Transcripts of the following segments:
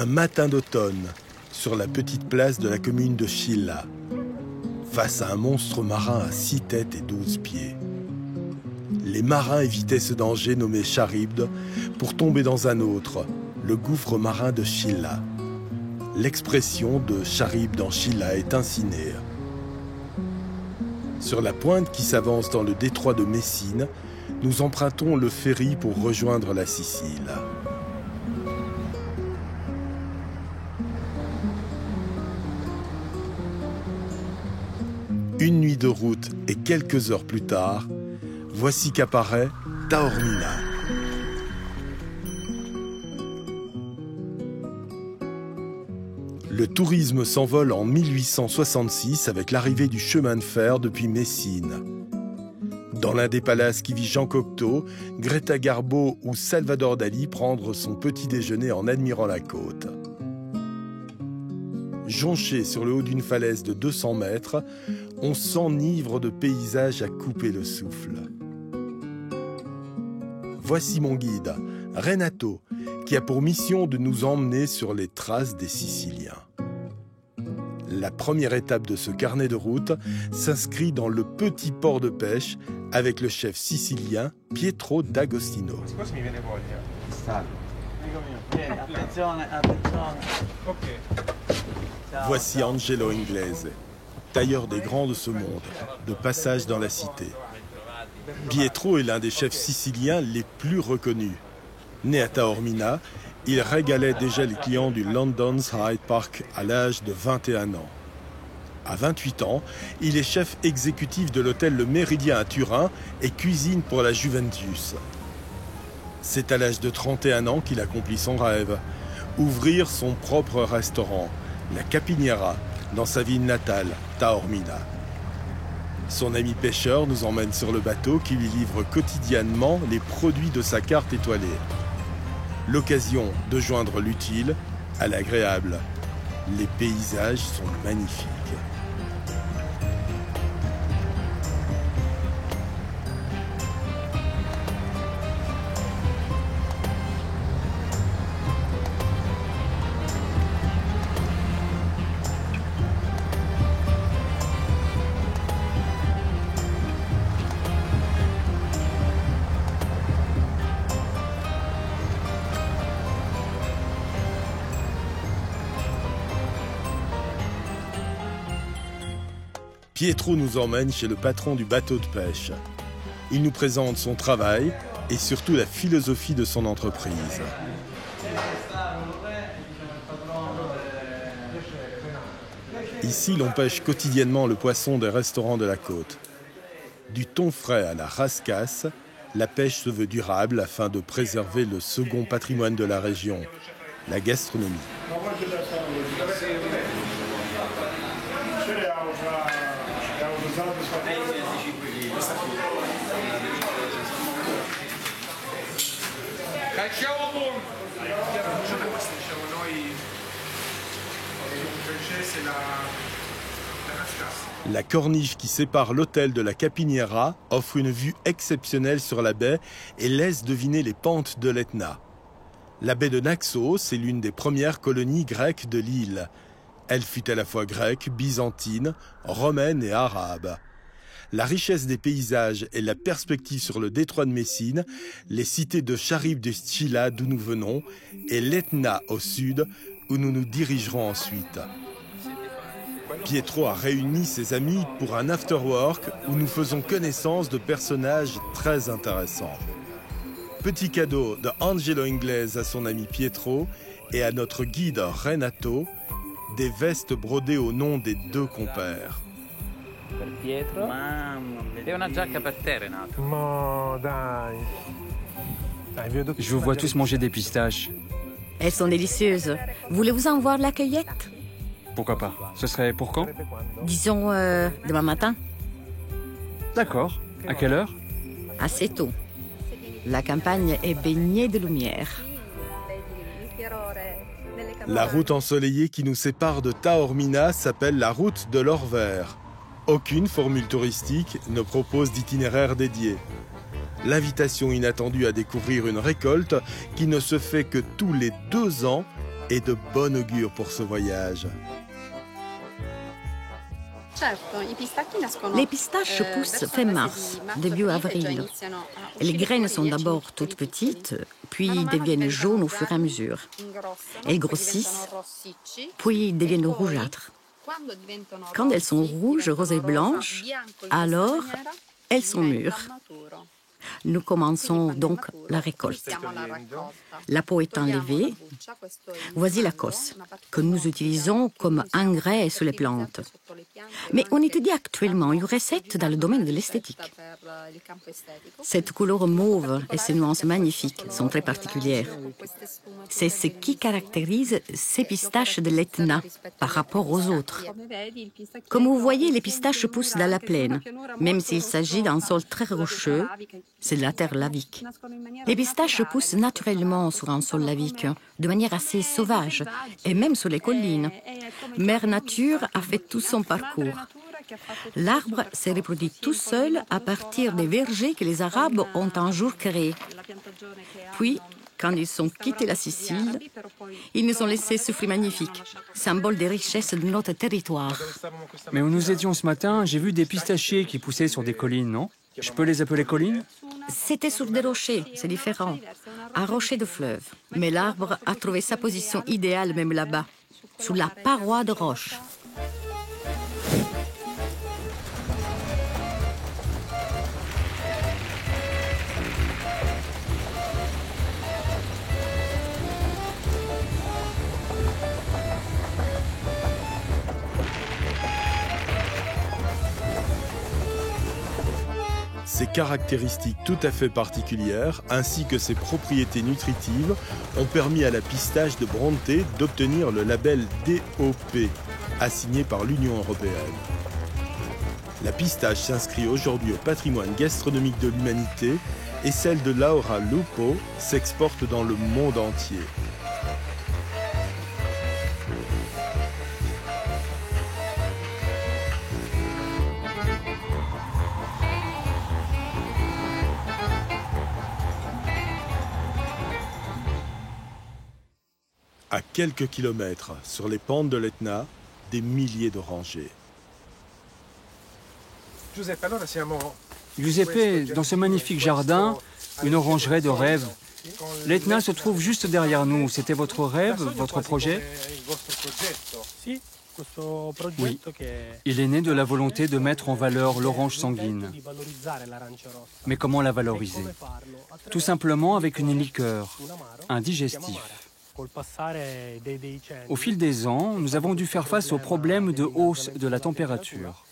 Un matin d'automne, sur la petite place de la commune de Scilla, face à un monstre marin à 6 têtes et 12 pieds. Les marins évitaient ce danger nommé Charybde pour tomber dans un autre, le gouffre marin de Scilla. L'expression de Charybde en Scilla est ainsi née. Sur la pointe qui s'avance dans le détroit de Messine, nous empruntons le ferry pour rejoindre la Sicile. Une nuit de route et quelques heures plus tard, voici qu'apparaît Taormina. Le tourisme s'envole en 1866 avec l'arrivée du chemin de fer depuis Messine. Dans l'un des palaces qui vit Jean Cocteau, Greta Garbo ou Salvador Dali prendre son petit déjeuner en admirant la côte. Jonché sur le haut d'une falaise de 200 mètres, on s'enivre de paysages à couper le souffle. Voici mon guide, Renato, qui a pour mission de nous emmener sur les traces des Siciliens. La première étape de ce carnet de route s'inscrit dans le petit port de pêche avec le chef sicilien Pietro D'Agostino. Voici Angelo Inglese, tailleur des grands de ce monde, de passage dans la cité. Pietro est l'un des chefs siciliens les plus reconnus. Né à Taormina, il régalait déjà les clients du London's Hyde Park à l'âge de 21 ans. À 28 ans, il est chef exécutif de l'hôtel Le Méridien à Turin et cuisine pour la Juventus. C'est à l'âge de 31 ans qu'il accomplit son rêve, ouvrir son propre restaurant, la Capiniera, dans sa ville natale, Taormina. Son ami pêcheur nous emmène sur le bateau qui lui livre quotidiennement les produits de sa carte étoilée. L'occasion de joindre l'utile à l'agréable. Les paysages sont magnifiques. Pietro nous emmène chez le patron du bateau de pêche. Il nous présente son travail et surtout la philosophie de son entreprise. Ici, l'on pêche quotidiennement le poisson des restaurants de la côte. Du thon frais à la rascasse, la pêche se veut durable afin de préserver le second patrimoine de la région, la gastronomie. La corniche qui sépare l'hôtel de la Capiniera offre une vue exceptionnelle sur la baie et laisse deviner les pentes de l'Etna. La baie de Naxos est l'une des premières colonies grecques de l'île. Elle fut à la fois grecque, byzantine, romaine et arabe. La richesse des paysages et la perspective sur le détroit de Messine, les cités de Charybde et Scilla d'où nous venons, et l'Etna au sud où nous nous dirigerons ensuite. Pietro a réuni ses amis pour un afterwork où nous faisons connaissance de personnages très intéressants. Petit cadeau de Angelo Inglese à son ami Pietro et à notre guide Renato, des vestes brodées au nom des deux compères. Pietro. E una giacca per te, Renato. Je vous vois tous manger des pistaches. Elles sont délicieuses. Voulez-vous en voir la cueillette? Pourquoi pas? Ce serait pour quand? Disons demain matin. D'accord. À quelle heure? Assez tôt. La campagne est baignée de lumière. La route ensoleillée qui nous sépare de Taormina s'appelle la route de l'or vert. Aucune formule touristique ne propose d'itinéraire dédié. L'invitation inattendue à découvrir une récolte qui ne se fait que tous les 2 ans est de bon augure pour ce voyage. Les pistaches poussent fin mars, début avril. Les graines sont d'abord toutes petites, puis deviennent jaunes au fur et à mesure. Elles grossissent, puis deviennent rougeâtres. Quand elles sont rouges, roses et blanches, alors elles sont mûres. Nous commençons donc la récolte. La peau est enlevée. Voici la cosse, que nous utilisons comme engrais sur les plantes. Mais on étudie actuellement une recette dans le domaine de l'esthétique. Cette couleur mauve et ces nuances magnifiques sont très particulières. C'est ce qui caractérise ces pistaches de l'Etna par rapport aux autres. Comme vous voyez, les pistaches poussent dans la plaine, même s'il s'agit d'un sol très rocheux. C'est de la terre lavique. Les pistaches poussent naturellement sur un sol lavique, de manière assez sauvage, et même sur les collines. Mère Nature a fait tout son parcours. L'arbre s'est reproduit tout seul à partir des vergers que les Arabes ont un jour créés. Puis, quand ils ont quitté la Sicile, ils nous ont laissé ce fruit magnifique, symbole des richesses de notre territoire. Mais où nous étions ce matin, j'ai vu des pistachiers qui poussaient sur des collines, non? Je peux les appeler collines? C'était sur des rochers, c'est différent. Un rocher de fleuve. Mais l'arbre a trouvé sa position idéale même là-bas, sous la paroi de roche. Ses caractéristiques tout à fait particulières, ainsi que ses propriétés nutritives, ont permis à la pistache de Bronte d'obtenir le label DOP, assigné par l'Union européenne. La pistache s'inscrit aujourd'hui au patrimoine gastronomique de l'humanité et celle de Laura Lupo s'exporte dans le monde entier. À quelques kilomètres, sur les pentes de l'Etna, des milliers d'orangers. Giuseppe, dans ce magnifique jardin, une orangerie de rêve. L'Etna se trouve juste derrière nous. C'était votre rêve, votre projet? Oui. Il est né de la volonté de mettre en valeur l'orange sanguine. Mais comment la valoriser? Tout simplement avec une liqueur, un digestif. Au fil des ans, nous avons dû faire face aux problèmes de hausse de la température.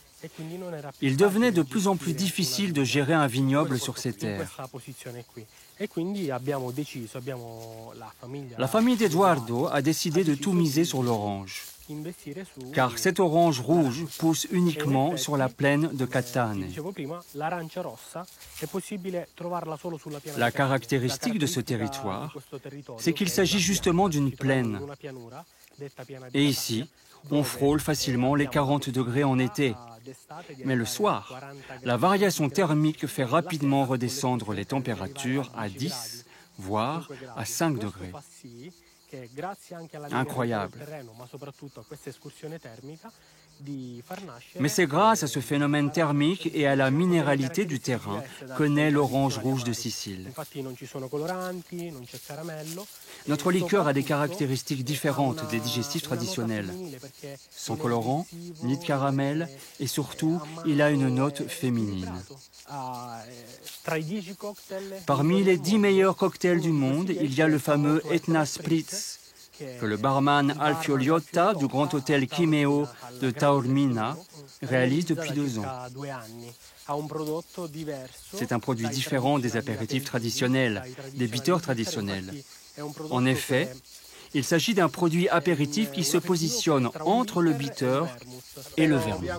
Il devenait de plus en plus difficile de gérer un vignoble sur ces terres. La famille d'Eduardo a décidé de tout miser sur l'orange, car cette orange rouge pousse uniquement sur la plaine de Catane. La caractéristique de ce territoire, c'est qu'il s'agit justement d'une plaine. Et ici, on frôle facilement les 40 degrés en été. Mais le soir, la variation thermique fait rapidement redescendre les températures à 10, voire à 5 degrés. Incroyable. Mais c'est grâce à ce phénomène thermique et à la minéralité du terrain que naît l'orange rouge de Sicile. Notre liqueur a des caractéristiques différentes des digestifs traditionnels. Sans colorant, ni de caramel, et surtout, il a une note féminine. Parmi les 10 meilleurs cocktails du monde, il y a le fameux Etna Spritz, que le barman Alfio Liotta du grand hôtel Chimeo de Taormina réalise depuis 2 ans. C'est un produit différent des apéritifs traditionnels, des bitters traditionnels. En effet, il s'agit d'un produit apéritif qui se positionne entre le bitter et le vermouth.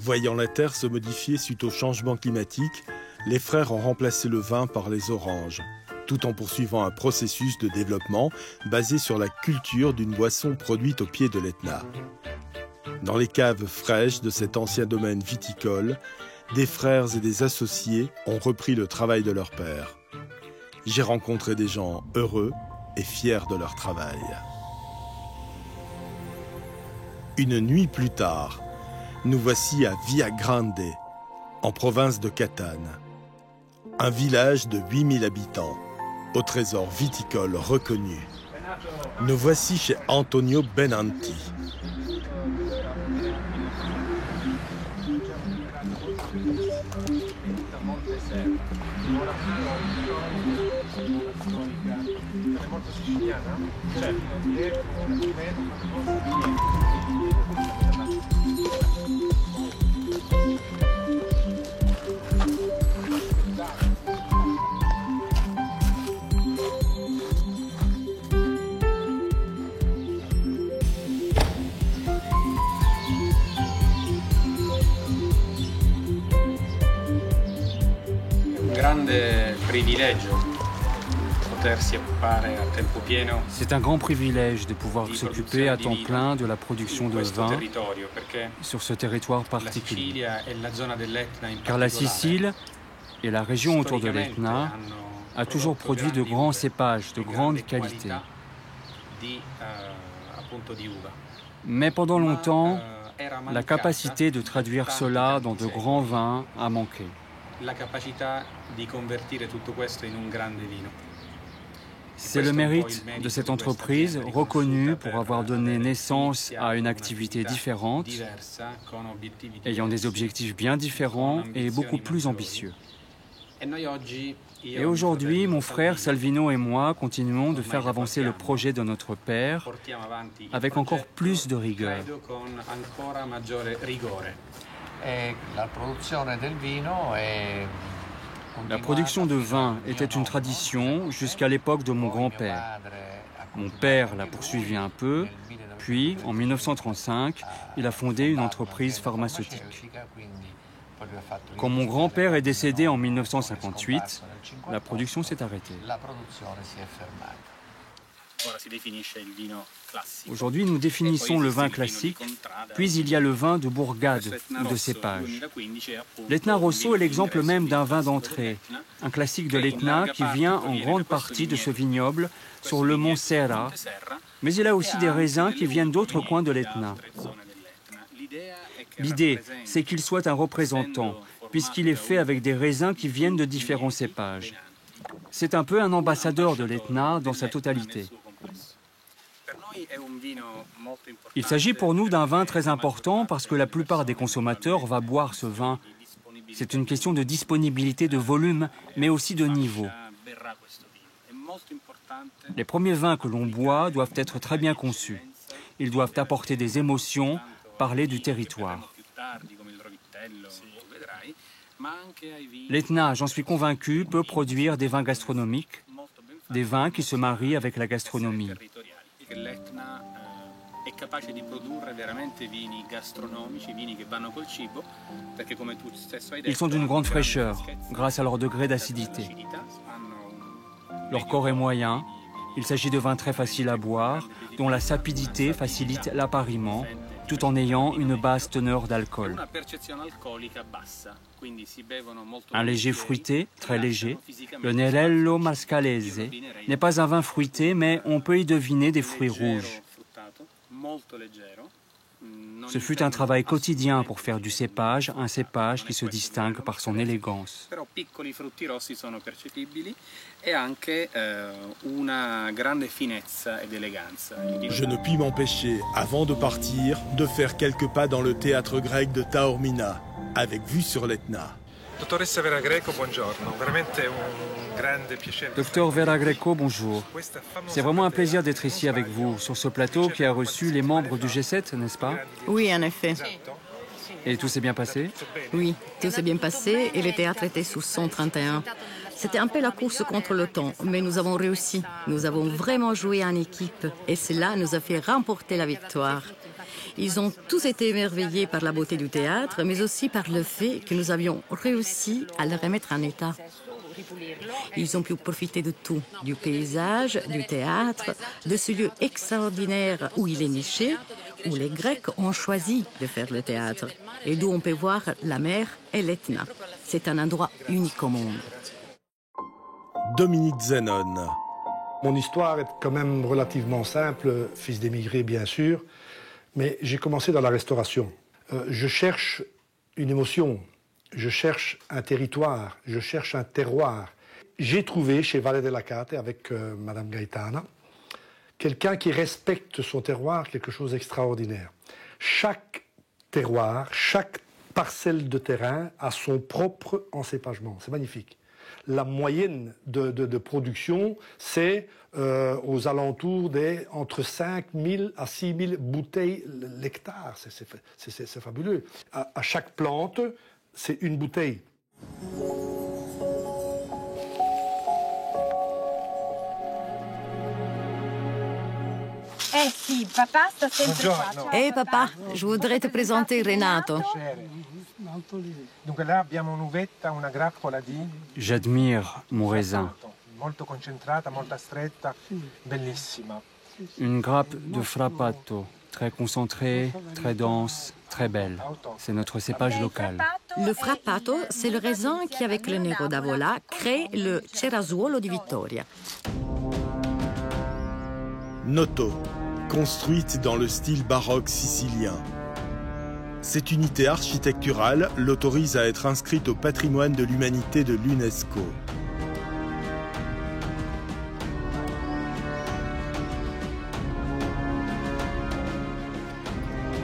Voyant la terre se modifier suite au changement climatique, les frères ont remplacé le vin par les oranges, tout en poursuivant un processus de développement basé sur la culture d'une boisson produite au pied de l'Etna. Dans les caves fraîches de cet ancien domaine viticole, des frères et des associés ont repris le travail de leur père. J'ai rencontré des gens heureux et fiers de leur travail. Une nuit plus tard, nous voici à Via Grande, en province de Catane. Un village de 8000 habitants, au trésor viticole reconnu. Nous voici chez Antonio Benanti. C'est un grand privilège de pouvoir s'occuper à temps plein de la production de vin sur ce territoire particulier. Car la Sicile et la région autour de l'Etna a toujours produit de grands cépages de grande qualité. Mais pendant longtemps, la capacité de traduire cela dans de grands vins a manqué. C'est le mérite de cette entreprise reconnue pour avoir donné naissance à une activité différente, ayant des objectifs bien différents et beaucoup plus ambitieux. Et aujourd'hui, mon frère Salvino et moi continuons de faire avancer le projet de notre père avec encore plus de rigueur. La production de vin était une tradition jusqu'à l'époque de mon grand-père. Mon père l'a poursuivi un peu, puis en 1935, il a fondé une entreprise pharmaceutique. Quand mon grand-père est décédé en 1958, la production s'est arrêtée. Aujourd'hui, nous définissons le vin classique, puis il y a le vin de bourgade ou de cépage. L'Etna Rosso est l'exemple même d'un vin d'entrée, un classique de l'Etna qui vient en grande partie de ce vignoble sur le mont Serra, mais il a aussi des raisins qui viennent d'autres coins de l'Etna. L'idée, c'est qu'il soit un représentant, puisqu'il est fait avec des raisins qui viennent de différents cépages. C'est un peu un ambassadeur de l'Etna dans sa totalité. Il s'agit pour nous d'un vin très important parce que la plupart des consommateurs vont boire ce vin. C'est une question de disponibilité de volume, mais aussi de niveau. Les premiers vins que l'on boit doivent être très bien conçus. Ils doivent apporter des émotions, parler du territoire. L'Etna, j'en suis convaincu, peut produire des vins gastronomiques, des vins qui se marient avec la gastronomie. Ils sont d'une grande fraîcheur, grâce à leur degré d'acidité. Leur corps est moyen. Il s'agit de vins très faciles à boire, dont la sapidité facilite l'appariement, tout en ayant une basse teneur d'alcool. Un léger fruité, très léger, le Nerello Mascalese, n'est pas un vin fruité, mais on peut y deviner des fruits rouges. Ce fut un travail quotidien pour faire du cépage un cépage qui se distingue par son élégance. Je ne puis m'empêcher, avant de partir, de faire quelques pas dans le théâtre grec de Taormina, avec vue sur l'Etna. Dottoressa Vera Greco, buongiorno. Veramente un grande piacere. Docteur Vera Greco, bonjour. C'est vraiment un plaisir d'être ici avec vous, sur ce plateau qui a reçu les membres du G7, n'est-ce pas? Oui, en effet. Et tout s'est bien passé? Oui, tout s'est bien passé et le théâtre était sous 131. C'était un peu la course contre le temps, mais nous avons réussi. Nous avons vraiment joué en équipe et cela nous a fait remporter la victoire. Ils ont tous été émerveillés par la beauté du théâtre, mais aussi par le fait que nous avions réussi à le remettre en état. Ils ont pu profiter de tout, du paysage, du théâtre, de ce lieu extraordinaire où il est niché, où les Grecs ont choisi de faire le théâtre, et d'où on peut voir la mer et l'Etna. C'est un endroit unique au monde. Dominique Zenon. Mon histoire est quand même relativement simple, fils d'émigrés bien sûr, mais j'ai commencé dans la restauration. Je cherche une émotion, je cherche un territoire, je cherche un terroir. J'ai trouvé chez Valle della Cate, avec Madame Gaetana, quelqu'un qui respecte son terroir, quelque chose d'extraordinaire. Chaque terroir, chaque parcelle de terrain a son propre encépagement. C'est magnifique. La moyenne de production, c'est aux alentours entre 5 000 à 6 000 bouteilles l'hectare. C'est fabuleux. À chaque plante, c'est une bouteille. Sì, papà sta sempre qua. Papa, je voudrais te présenter Renato. Dunque là abbiamo un'uvetta, una grappola di J'admire mon raisin. molto concentrata, molto stretta, bellissima. Une grappe de frappato, très concentrée, très dense, très belle. C'est notre cépage local. Le frappato, c'est le raisin qui, avec le Nero d'Avola, crée le Cerasuolo di Vittoria. Noto, construite dans le style baroque sicilien. Cette unité architecturale l'autorise à être inscrite au patrimoine de l'humanité de l'UNESCO.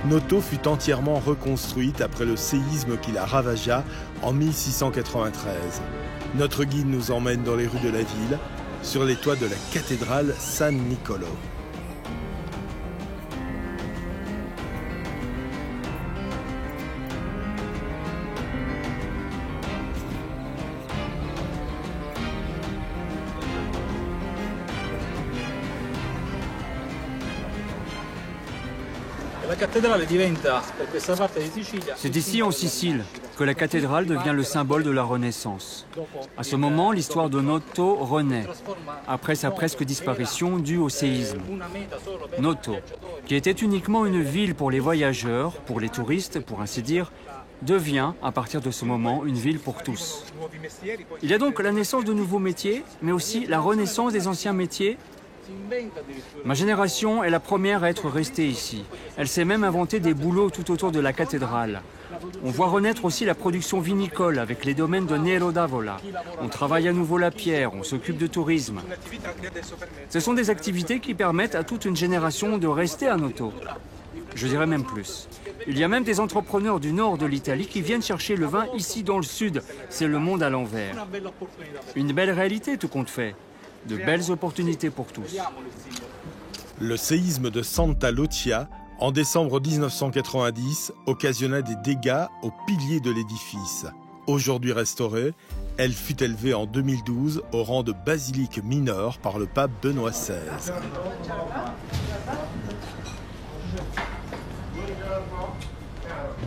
Noto fut entièrement reconstruite après le séisme qui la ravagea en 1693. Notre guide nous emmène dans les rues de la ville, sur les toits de la cathédrale San Niccolò. C'est ici, en Sicile, que la cathédrale devient le symbole de la Renaissance. À ce moment, l'histoire de Noto renaît, après sa presque disparition due au séisme. Noto, qui était uniquement une ville pour les voyageurs, pour les touristes, pour ainsi dire, devient, à partir de ce moment, une ville pour tous. Il y a donc la naissance de nouveaux métiers, mais aussi la renaissance des anciens métiers. Ma génération est la première à être restée ici. Elle s'est même inventé des boulots tout autour de la cathédrale. On voit renaître aussi la production vinicole avec les domaines de Nero d'Avola. On travaille à nouveau la pierre, on s'occupe de tourisme. Ce sont des activités qui permettent à toute une génération de rester à Noto. Je dirais même plus. Il y a même des entrepreneurs du nord de l'Italie qui viennent chercher le vin ici dans le sud. C'est le monde à l'envers. Une belle réalité tout compte fait. De belles opportunités pour tous. Le séisme de Santa Lucia, en décembre 1990, occasionna des dégâts aux piliers de l'édifice. Aujourd'hui restaurée, elle fut élevée en 2012 au rang de basilique mineure par le pape Benoît XVI.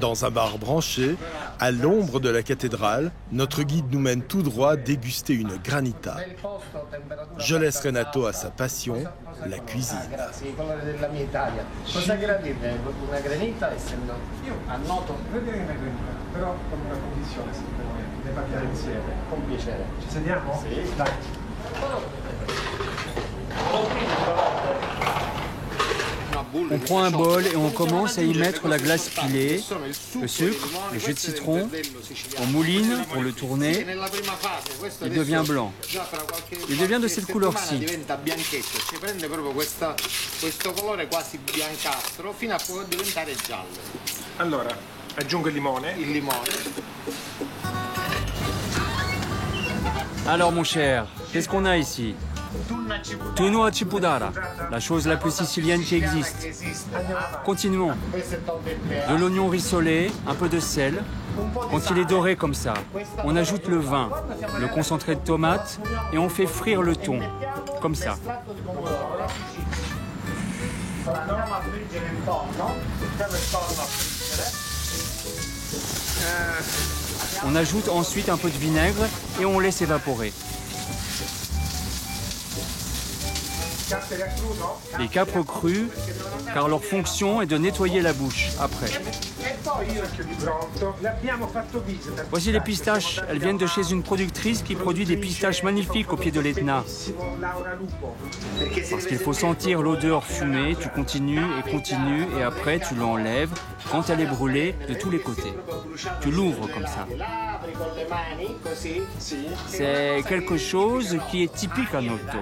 Dans un bar branché, à l'ombre de la cathédrale, notre guide nous mène tout droit déguster une granita. Je laisse Renato à sa passion, la cuisine. On prend un bol et on commence à y mettre la glace pilée, le sucre, le jus de citron. On mouline pour le tourner. Il devient blanc. Il devient de cette couleur-ci. Allora, aggiungo il limone. Alors mon cher, qu'est-ce qu'on a ici? Tunno a Cipudara, la chose la plus sicilienne qui existe. Continuons. De l'oignon rissolé, un peu de sel. Quand il est doré comme ça, on ajoute le vin, le concentré de tomate et on fait frire le thon, comme ça. On ajoute ensuite un peu de vinaigre et on laisse évaporer. Les capres crus, car leur fonction est de nettoyer la bouche après. Voici les pistaches. Elles viennent de chez une productrice qui produit des pistaches magnifiques au pied de l'Etna. Parce qu'il faut sentir l'odeur fumée, tu continues et après tu l'enlèves quand elle est brûlée de tous les côtés. Tu l'ouvres comme ça. C'est quelque chose qui est typique à Noto.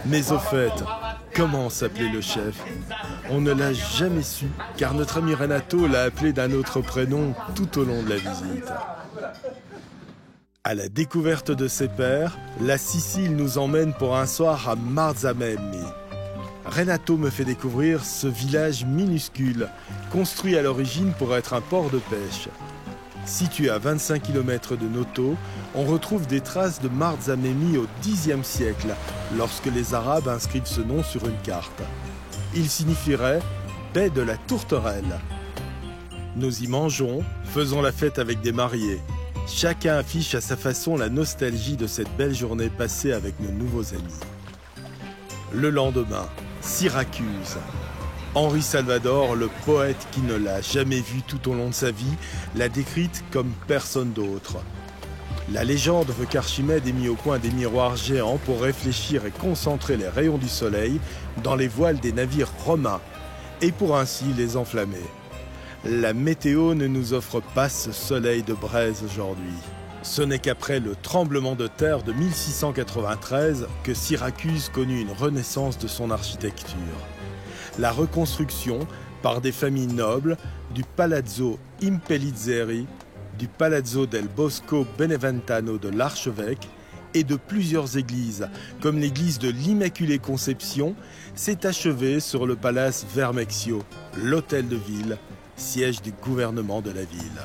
Mais au fait, comment s'appelait le chef? On ne l'a jamais su, car notre ami Renato l'a appelé d'un autre prénom tout au long de la visite. À la découverte de ses pères, la Sicile nous emmène pour un soir à Marzamemi. Renato me fait découvrir ce village minuscule, construit à l'origine pour être un port de pêche. Situé à 25 km de Noto, on retrouve des traces de Marzamemi au Xe siècle, lorsque les Arabes inscrivent ce nom sur une carte. Il signifierait « baie de la tourterelle ». Nous y mangeons, faisons la fête avec des mariés. Chacun affiche à sa façon la nostalgie de cette belle journée passée avec nos nouveaux amis. Le lendemain, Syracuse. Henri Salvador, le poète qui ne l'a jamais vue tout au long de sa vie, l'a décrite comme personne d'autre. La légende veut qu'Archimède ait mis au point des miroirs géants pour réfléchir et concentrer les rayons du soleil dans les voiles des navires romains et pour ainsi les enflammer. La météo ne nous offre pas ce soleil de braise aujourd'hui. Ce n'est qu'après le tremblement de terre de 1693 que Syracuse connut une renaissance de son architecture. La reconstruction, par des familles nobles, du Palazzo Impellizzeri, du Palazzo del Bosco Beneventano de l'archevêque et de plusieurs églises, comme l'église de l'Immaculée Conception, s'est achevée sur le Palace Vermexio, l'hôtel de ville, siège du gouvernement de la ville.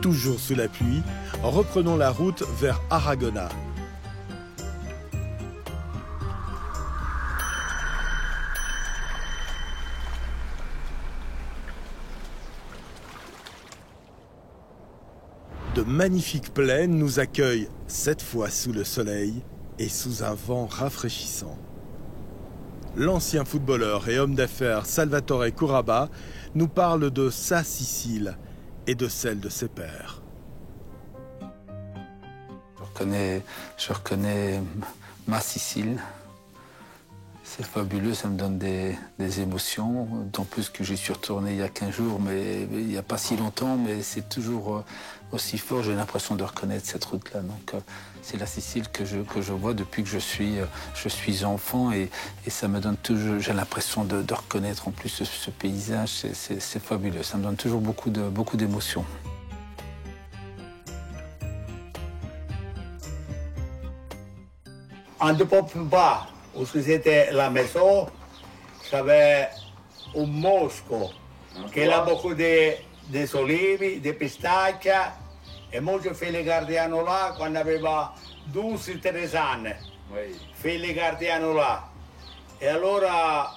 Toujours sous la pluie, reprenons la route vers Arragona. De magnifiques plaines nous accueillent, cette fois sous le soleil et sous un vent rafraîchissant. L'ancien footballeur et homme d'affaires Salvatore Curaba nous parle de sa Sicile et de celle de ses pères. Je reconnais ma Sicile. C'est fabuleux, ça me donne des émotions. D'autant plus que j'y suis retourné il y a 15 jours, mais il n'y a pas si longtemps, mais c'est toujours aussi fort. J'ai l'impression de reconnaître cette route-là. Donc c'est la Sicile que je vois depuis que je suis enfant et ça me donne toujours, j'ai l'impression de reconnaître en plus ce paysage. C'est fabuleux, ça me donne toujours beaucoup d'émotions. En deux pommes bas, où c'était la maison, j'avais un mosco qui a beaucoup des olives, des pistaches. Et moi, je fais les gardiens là quand j'avais 12 ou 13 ans. Oui. Fais les gardiens là. Et alors.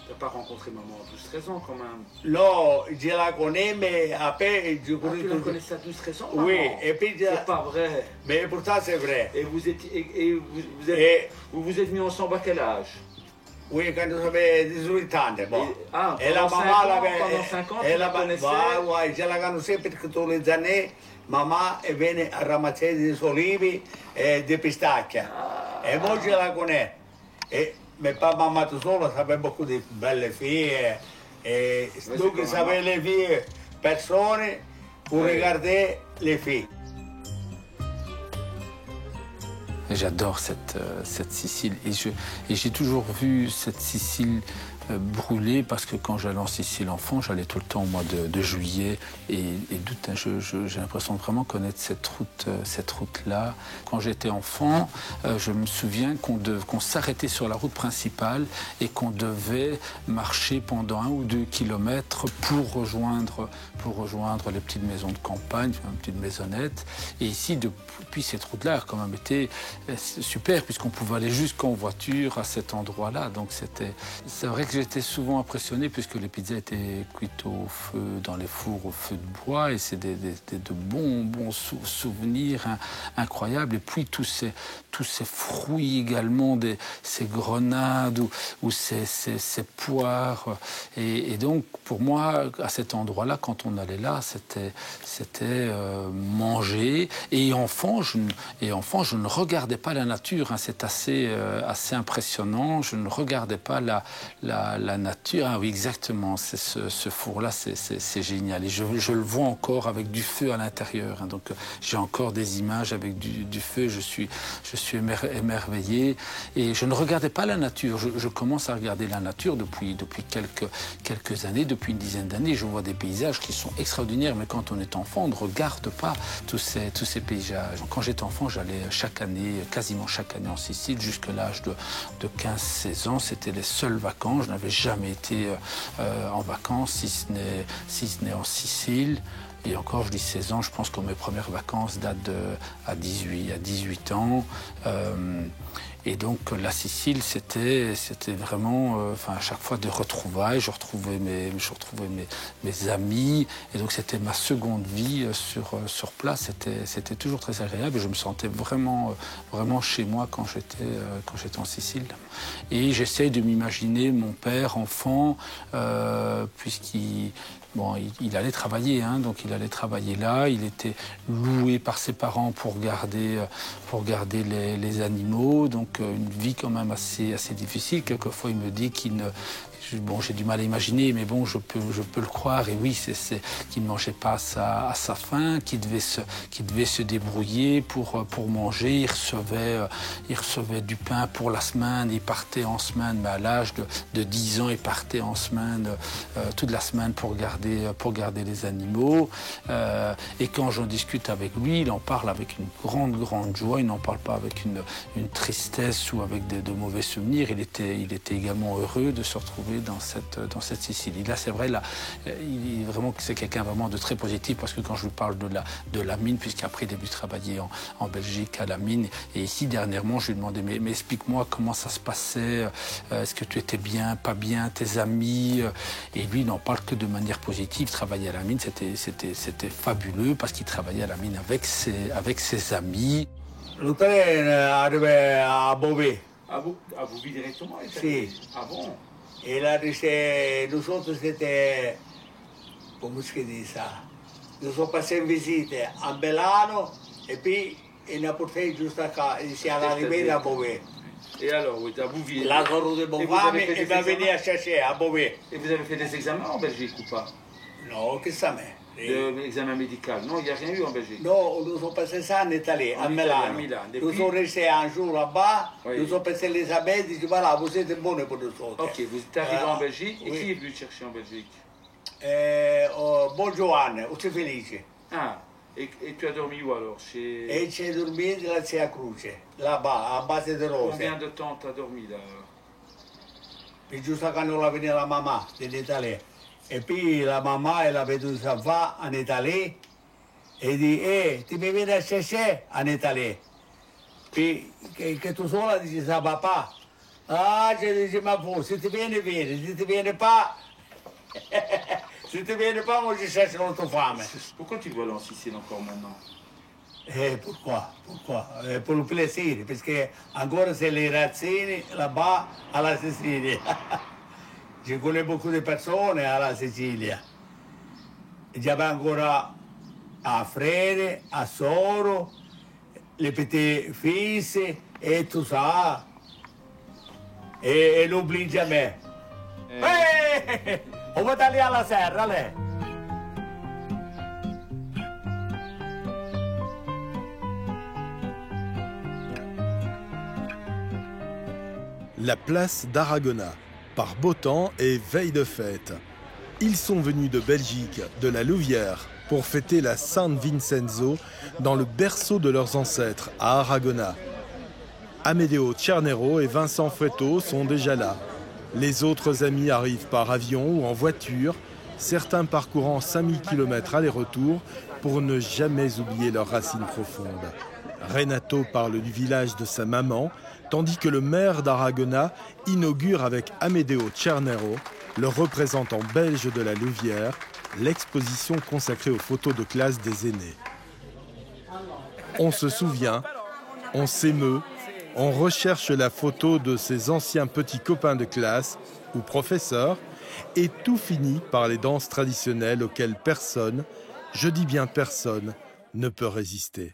Tu n'as pas rencontré maman à 12-13 ans quand même? Non, je la connais, mais après. Tu la connaissais à 12-13 ans? Maman. Oui, et puis. C'est pas vrai. Mais pourtant, c'est vrai. Et vous êtes venus ensemble à quel âge? Oui, quand j'avais 18 ans. Bon. Et la maman avait. Pendant 5 ans, tu la connaissais? Oui, je la connaissais parce que tous les années, maman venait à ramasser des olives et des pistaches. Et moi, je la connais. Mais pas maman tout seul, ça avait beaucoup de belles filles. Et donc, ça avait les filles, personne pour regarder les filles. J'adore cette Sicile et j'ai toujours vu cette Sicile brûler parce que quand j'allais en Sicile enfant, j'allais tout le temps au mois de juillet et d'août. J'ai l'impression de vraiment connaître cette route-là. Quand j'étais enfant, je me souviens qu'on s'arrêtait sur la route principale et qu'on devait marcher pendant 1 ou 2 kilomètres pour rejoindre les petites maisons de campagne, une petite maisonnette. Et ici, depuis cette route-là, a quand même été super puisqu'on pouvait aller jusqu'en voiture à cet endroit-là. Donc c'est vrai que que j'étais souvent impressionné puisque les pizzas étaient cuites au feu, dans les fours au feu de bois, et c'est de bons souvenirs incroyables. Et puis tous ces fruits également, ces grenades ou ces poires. Et donc pour moi, à cet endroit-là, quand on allait là, c'était manger. Et enfant, je ne regardais pas la nature. Hein. C'est assez impressionnant. Je ne regardais pas la nature. Ah oui, exactement. Ce four-là, c'est génial. Et je le vois encore avec du feu à l'intérieur. Hein. Donc j'ai encore des images avec du feu. Je suis émerveillé. Et je ne regardais pas la nature. Je commence à regarder la nature depuis quelques années, depuis une dizaine d'années. Je vois des paysages qui sont extraordinaires. Mais quand on est enfant, on ne regarde pas tous ces paysages. Quand j'étais enfant, j'allais quasiment chaque année en Sicile, jusqu'à l'âge de 15-16 ans. C'était les seules vacances. Je n'avais jamais été en vacances, si ce n'est en Sicile. Et encore, je dis 16 ans, je pense que mes premières vacances datent à 18 ans. Et donc la Sicile, c'était vraiment, à chaque fois des retrouvailles. Je retrouvais mes amis, et donc c'était ma seconde vie sur place. C'était toujours très agréable, et je me sentais vraiment chez moi quand j'étais en Sicile. Et j'essaie de m'imaginer mon père enfant, puisqu'il allait travailler, hein, donc il allait travailler là. Il était loué par ses parents pour garder les animaux. Donc une vie quand même assez difficile. Quelquefois, il me dit j'ai du mal à imaginer, mais bon, je peux le croire. Et oui, c'est qu'il ne mangeait pas à sa faim, qu'il devait se débrouiller pour manger. Il recevait du pain pour la semaine. Il partait en semaine, mais à l'âge de 10 ans, il partait en semaine, toute la semaine pour garder les animaux. Et quand j'en discute avec lui, il en parle avec une grande joie. Il n'en parle pas avec une tristesse ou avec de mauvais souvenirs. Il était également heureux de se retrouver dans cette Sicile. Là, c'est vrai, c'est quelqu'un vraiment de très positif, parce que quand je lui parle de la mine, puisqu'après il a dû travailler en Belgique à la mine, et ici dernièrement, je lui demandais, mais explique-moi comment ça se passait, est-ce que tu étais bien, pas bien, tes amis, et lui, il n'en parle que de manière positive. Travailler à la mine, c'était fabuleux, parce qu'il travaillait à la mine avec ses amis. Le train arrivait à Beauvais. À Beauvais directement? Si. Ah bon? Et là, nous autres, c'était... Comment est-ce qu'on dit ça? Nous sommes passés en visite à Belano, et puis il nous a porté ici à l'arrivée à Beauvais. Et alors, vous êtes à Bouville? La route de Beauvais, il va venir chercher à Beauvais. Et vous avez fait des examens en Belgique ou pas? Non, qu'est-ce que ça met? L'examen médical? Non, il n'y a rien eu en Belgique? Non, nous sommes passés ça en Italie, à Milano. Depuis... Nous sommes restés un jour là-bas, oui. Nous sommes passés les abeilles, ils disent voilà, vous êtes bons pour nous autres. Ok, vous êtes arrivé en Belgique, et oui. Qui est venu chercher en Belgique? Bon Giovanni, aussi felice. Ah, et tu as dormi où alors? Et j'ai dormi à la Sia Croce, là-bas, à base de rose. Combien de temps tu as dormi là? Et juste quand on a venu la maman de l'Italie. Et puis la maman, elle avait dit ça va en Italie. Et dit, tu me viens chercher en Italie. Puis que tout seul, elle dit, ça va pas. Ah, je dis, ma pauvre, si tu viens, viens. Si tu viens pas, si tu viens pas, moi je cherche l'autre femme. Pourquoi tu veux aller en Sicile encore maintenant? Pourquoi? Pour le plaisir, parce que encore c'est les ragazzini là-bas à la Sicile. Je connais beaucoup de personnes à la Sicilia. J'avais encore un frère, un sœur, les petits fils et tout ça. Et n'oublie jamais. Hey! On va aller à la serre, allez. La place d'Aragona, par beau temps et veille de fête. Ils sont venus de Belgique, de la Louvière, pour fêter la San Vincenzo dans le berceau de leurs ancêtres, à Aragona. Amedeo Cernero et Vincent Fretto sont déjà là. Les autres amis arrivent par avion ou en voiture, certains parcourant 5000 km aller-retour pour ne jamais oublier leurs racines profondes. Renato parle du village de sa maman, tandis que le maire d'Aragona inaugure avec Amedeo Cernero, le représentant belge de la Louvière, l'exposition consacrée aux photos de classe des aînés. On se souvient, on s'émeut, on recherche la photo de ses anciens petits copains de classe ou professeurs, et tout finit par les danses traditionnelles auxquelles personne, je dis bien personne, ne peut résister.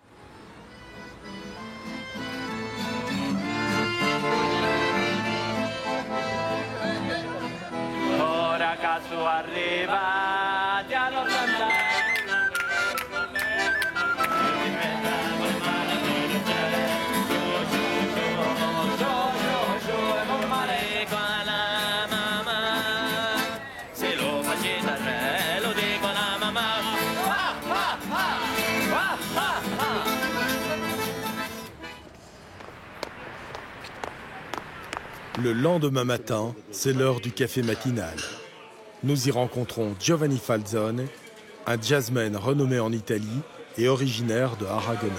Le lendemain matin, c'est l'heure du café matinal. Nous y rencontrons Giovanni Falzone, un jazzman renommé en Italie et originaire de Aragona.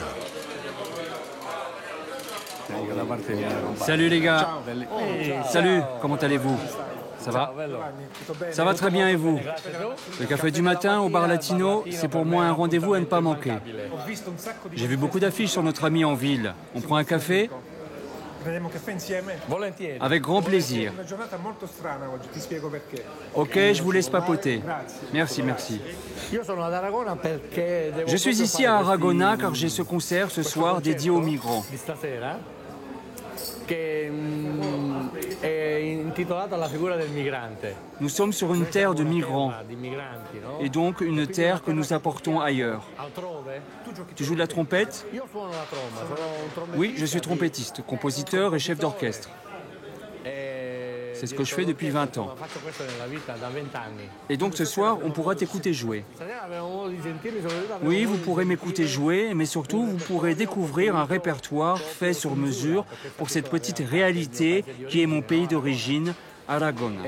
Salut les gars. Salut, comment allez-vous? Ça va? Ça va très bien et vous? Le café du matin au bar latino, c'est pour moi un rendez-vous à ne pas manquer. J'ai vu beaucoup d'affiches sur notre ami en ville. On prend un café? Avec grand plaisir. Ok, je vous laisse papoter. Merci, merci. Je suis ici à Aragona car j'ai ce concert ce soir dédié aux migrants. Nous sommes sur une terre de migrants, et donc une terre que nous apportons ailleurs. Tu joues de la trompette? Oui, je suis trompettiste, compositeur et chef d'orchestre. C'est ce que je fais depuis 20 ans. Et donc ce soir, on pourra t'écouter jouer. Oui, vous pourrez m'écouter jouer, mais surtout, vous pourrez découvrir un répertoire fait sur mesure pour cette petite réalité qui est mon pays d'origine, Aragona.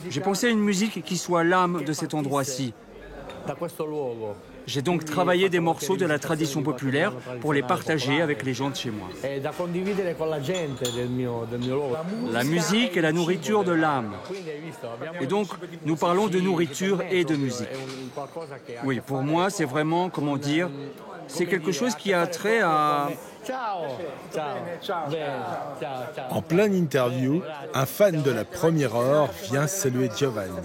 J'ai pensé à une musique qui soit l'âme de cet endroit-ci. J'ai donc travaillé des morceaux de la tradition populaire pour les partager avec les gens de chez moi. La musique est la nourriture de l'âme. Et donc, nous parlons de nourriture et de musique. Oui, pour moi, c'est vraiment, comment dire, c'est quelque chose qui a trait à... En pleine interview, un fan de la première heure vient saluer Giovanni.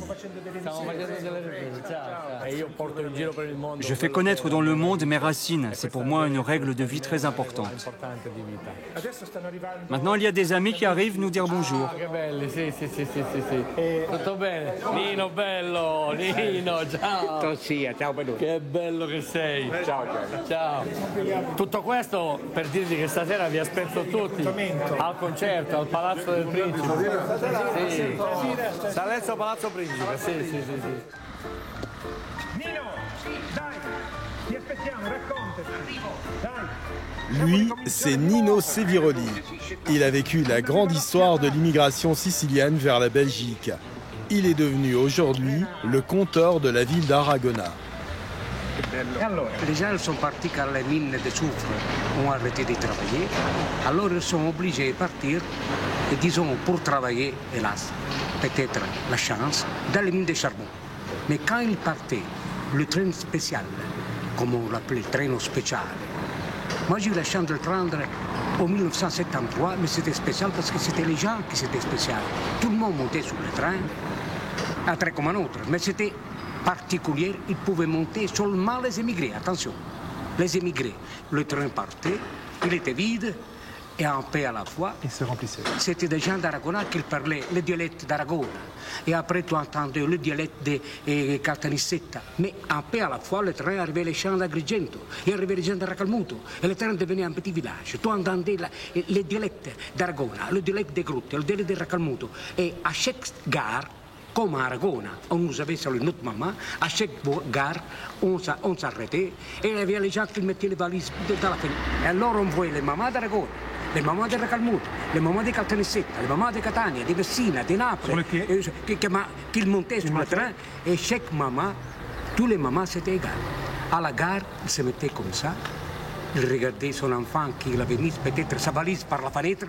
Je fais connaître dans le monde mes racines. C'est pour moi une règle de vie très importante. Maintenant, il y a des amis qui arrivent nous dire bonjour. Tutto bene? Nino, bello! Nino, ciao! Tossia, ciao Pedro. Che bello che sei! Ciao, ciao! Tutto questo per dirvi che stasera vi aspetto tutti al concerto, al Palazzo del Principe. Sì. Salezzo Palazzo Principe, sì. Nino, dai, ti aspettiamo, raccontaci. Dai. Lui, c'est Nino Seviroli. Il a vécu la grande histoire de l'immigration sicilienne vers la Belgique. Il est devenu aujourd'hui le conteur de la ville d'Aragona. Les gens sont partis car les mines de soufre ont arrêté de travailler. Alors ils sont obligés de partir, et disons, pour travailler, hélas, peut-être la chance, dans les mines de charbon. Mais quand ils partaient, le train spécial, comme on l'appelait, le train spécial, moi j'ai eu la chance de le prendre en 1973, mais c'était spécial parce que c'était les gens qui étaient spéciaux. Tout le monde montait sur le train, un train comme un autre, mais c'était particulier, ils pouvaient monter seulement les émigrés. Attention, les émigrés. Le train partait, il était vide et en paix à la fois. Il se remplissait. C'était des gens d'Aragona qui parlaient le dialecte d'Aragona. Et après, tu entendais le dialecte de Caltanissetta. Mais en paix à la fois, le train arrivait les champs d'Agrigento, et arrivait les gens de Racalmuto. Et le train devenait un petit village. Tu entendais les dialectes d'Aragona, le dialecte des Grottes, le dialecte de Racalmuto. Et à chaque gare, comme à Aragona, on nous avait salué notre maman, à chaque gare, on s'arrêtait et il y avait les gens qui mettaient les valises dans la fenêtre. Et alors on voyait les mamans d'Aragona, les mamans de Racalmuto, les mamans de Caltanissetta, les mamans de Catania, de Messina, de Naples, qui montaient sur le train et chaque maman, tous les mamans c'était égal. À la gare, il se mettait comme ça. Il regardait son enfant qui avait mis peut-être sa valise par la fenêtre.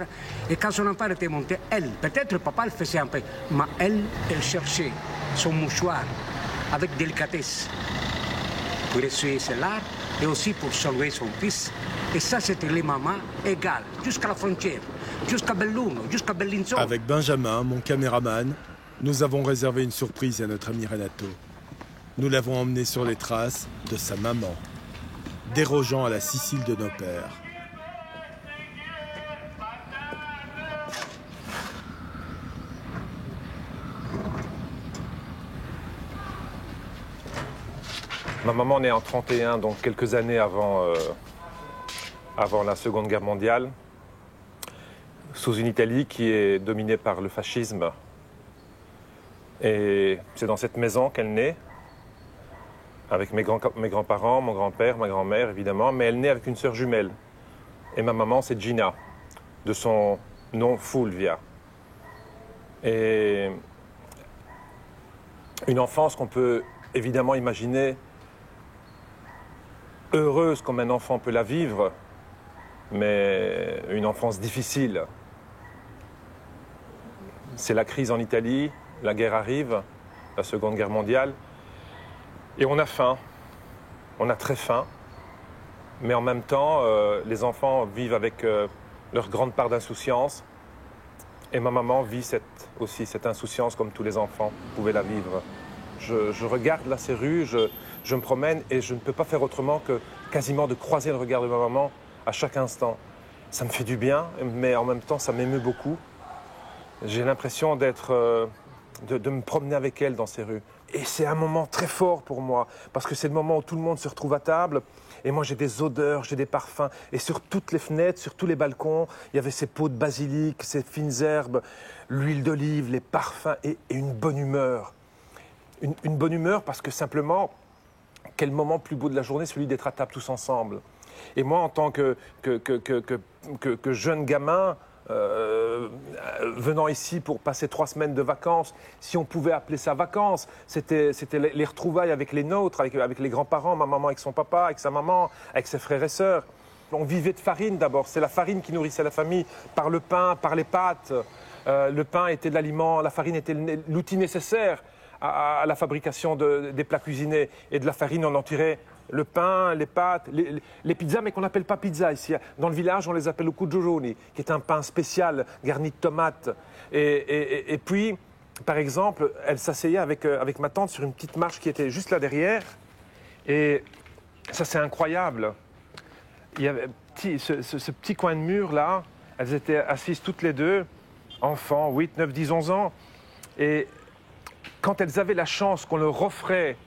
Et quand son enfant était monté, elle, peut-être papa le faisait un peu, mais elle cherchait son mouchoir avec délicatesse pour essuyer ses larmes et aussi pour saluer son fils. Et ça, c'était les mamans égales, jusqu'à la frontière, jusqu'à Belluno, jusqu'à Bellinzona. Avec Benjamin, mon caméraman, nous avons réservé une surprise à notre ami Renato. Nous l'avons emmené sur les traces de sa maman, dérogeant à la Sicile de nos pères. Ma maman naît en 1931, donc quelques années avant la Seconde Guerre mondiale, sous une Italie qui est dominée par le fascisme. Et c'est dans cette maison qu'elle naît, avec mes grands-parents, mon grand-père, ma grand-mère évidemment, mais elle naît avec une sœur jumelle. Et ma maman, c'est Gina, de son nom Fulvia. Et une enfance qu'on peut évidemment imaginer heureuse comme un enfant peut la vivre, mais une enfance difficile. C'est la crise en Italie, la guerre arrive, la Seconde Guerre mondiale, et on a faim, on a très faim, mais en même temps, les enfants vivent avec leur grande part d'insouciance, et ma maman vit aussi cette insouciance comme tous les enfants pouvaient la vivre. Je regarde là ces rues, je me promène et je ne peux pas faire autrement que quasiment de croiser le regard de ma maman à chaque instant. Ça me fait du bien, mais en même temps, ça m'émeut beaucoup. J'ai l'impression de me promener avec elle dans ces rues. Et c'est un moment très fort pour moi, parce que c'est le moment où tout le monde se retrouve à table. Et moi, j'ai des odeurs, j'ai des parfums. Et sur toutes les fenêtres, sur tous les balcons, il y avait ces pots de basilic, ces fines herbes, l'huile d'olive, les parfums et une bonne humeur. Une bonne humeur parce que simplement, quel moment plus beau de la journée, celui d'être à table tous ensemble. Et moi, en tant que jeune gamin, venant ici pour passer 3 semaines de vacances, si on pouvait appeler ça vacances, c'était les retrouvailles avec les nôtres, avec les grands-parents, ma maman avec son papa, avec sa maman, avec ses frères et sœurs. On vivait de farine d'abord, c'est la farine qui nourrissait la famille, par le pain, par les pâtes. Le pain était de l'aliment, la farine était l'outil nécessaire à la fabrication des plats cuisinés. Et de la farine, on en tirait le pain, les pâtes, les pizzas, mais qu'on n'appelle pas pizza ici. Dans le village, on les appelle le cuccioloni, qui est un pain spécial, garni de tomates. Et puis, par exemple, elle s'asseyait avec ma tante sur une petite marche qui était juste là derrière. Et ça, c'est incroyable. Il y avait ce petit coin de mur là, elles étaient assises toutes les deux, enfants, 8, 9, 10, 11 ans. Et quand elles avaient la chance qu'on leur offrait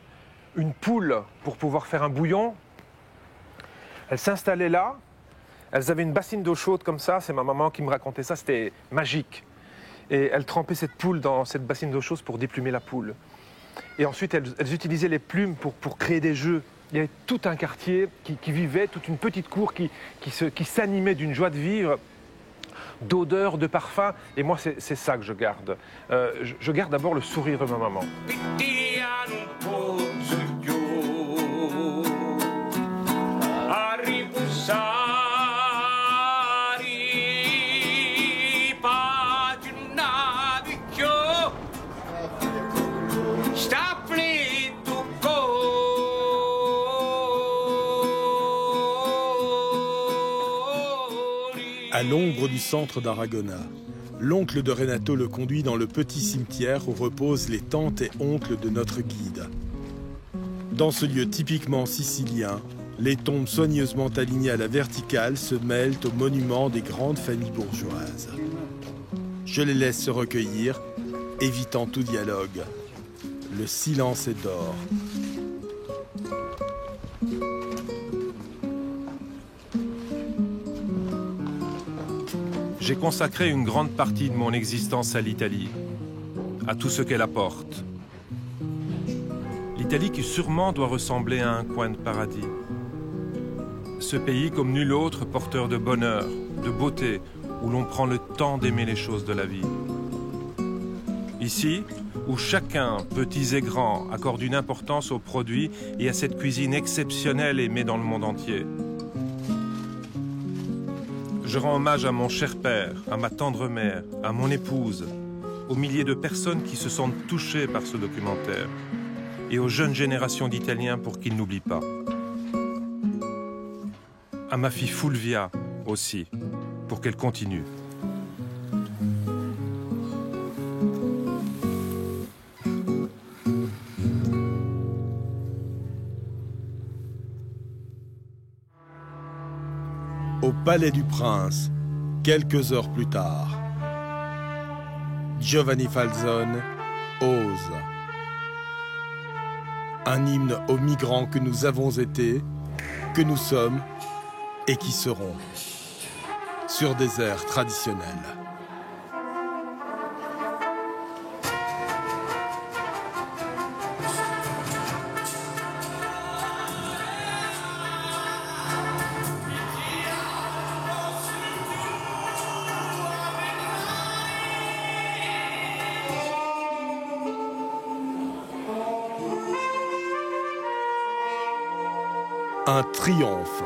une poule pour pouvoir faire un bouillon, elles s'installaient là, elles avaient une bassine d'eau chaude comme ça, c'est ma maman qui me racontait ça, c'était magique. Et elles trempaient cette poule dans cette bassine d'eau chaude pour déplumer la poule. Et ensuite, elles utilisaient les plumes pour créer des jeux. Il y avait tout un quartier qui vivait, toute une petite cour qui s'animait d'une joie de vivre, d'odeurs, de parfums. Et moi, c'est ça que je garde. Je garde d'abord le sourire de ma maman. À l'ombre du centre d'Aragona, l'oncle de Renato le conduit dans le petit cimetière où reposent les tantes et oncles de notre guide. Dans ce lieu typiquement sicilien, les tombes soigneusement alignées à la verticale se mêlent aux monuments des grandes familles bourgeoises. Je les laisse se recueillir, évitant tout dialogue. Le silence est d'or. J'ai consacré une grande partie de mon existence à l'Italie, à tout ce qu'elle apporte. L'Italie qui sûrement doit ressembler à un coin de paradis. Ce pays comme nul autre porteur de bonheur, de beauté, où l'on prend le temps d'aimer les choses de la vie. Ici, où chacun, petits et grands, accorde une importance aux produits et à cette cuisine exceptionnelle aimée dans le monde entier. Je rends hommage à mon cher père, à ma tendre mère, à mon épouse, aux milliers de personnes qui se sentent touchées par ce documentaire et aux jeunes générations d'Italiens pour qu'ils n'oublient pas. À ma fille Fulvia aussi, pour qu'elle continue. Au Palais du Prince, quelques heures plus tard, Giovanni Falzone ose. Un hymne aux migrants que nous avons été, que nous sommes et qui seront, sur des airs traditionnels. Un triomphe.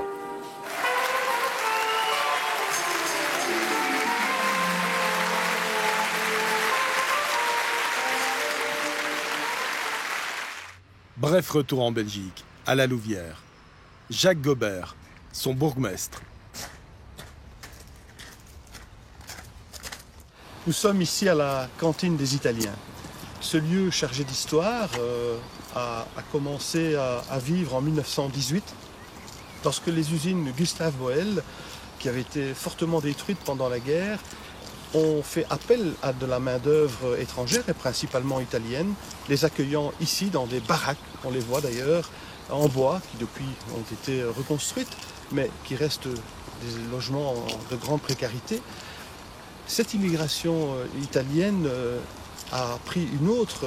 Bref retour en Belgique, à la Louvière. Jacques Gobert, son bourgmestre. Nous sommes ici à la cantine des Italiens. Ce lieu chargé d'histoire a commencé à vivre en 1918, lorsque les usines Gustave Boel, qui avaient été fortement détruites pendant la guerre, ont fait appel à de la main-d'œuvre étrangère et principalement italienne, les accueillant ici dans des baraques, on les voit d'ailleurs, en bois, qui depuis ont été reconstruites, mais qui restent des logements de grande précarité. Cette immigration italienne a pris une autre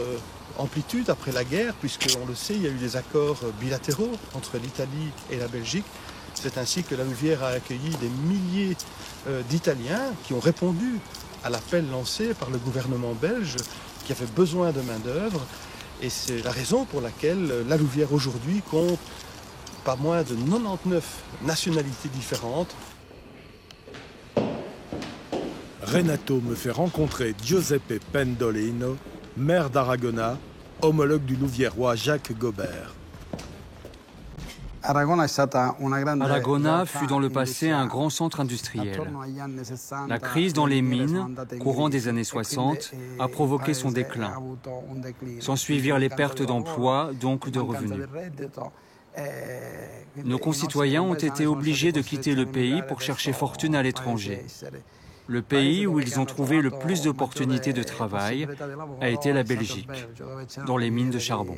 amplitude après la guerre, puisqu'on le sait, il y a eu des accords bilatéraux entre l'Italie et la Belgique. C'est ainsi que la Louvière a accueilli des milliers d'Italiens qui ont répondu à l'appel lancé par le gouvernement belge qui avait besoin de main-d'œuvre. Et c'est la raison pour laquelle la Louvière aujourd'hui compte pas moins de 99 nationalités différentes. Renato me fait rencontrer Giuseppe Pendolino, maire d'Aragona, homologue du Louviérois Jacques Gobert. Aragona fut dans le passé un grand centre industriel. La crise dans les mines, courant des années 60, a provoqué son déclin. S'ensuivirent les pertes d'emplois, donc de revenus. Nos concitoyens ont été obligés de quitter le pays pour chercher fortune à l'étranger. Le pays où ils ont trouvé le plus d'opportunités de travail a été la Belgique, dans les mines de charbon.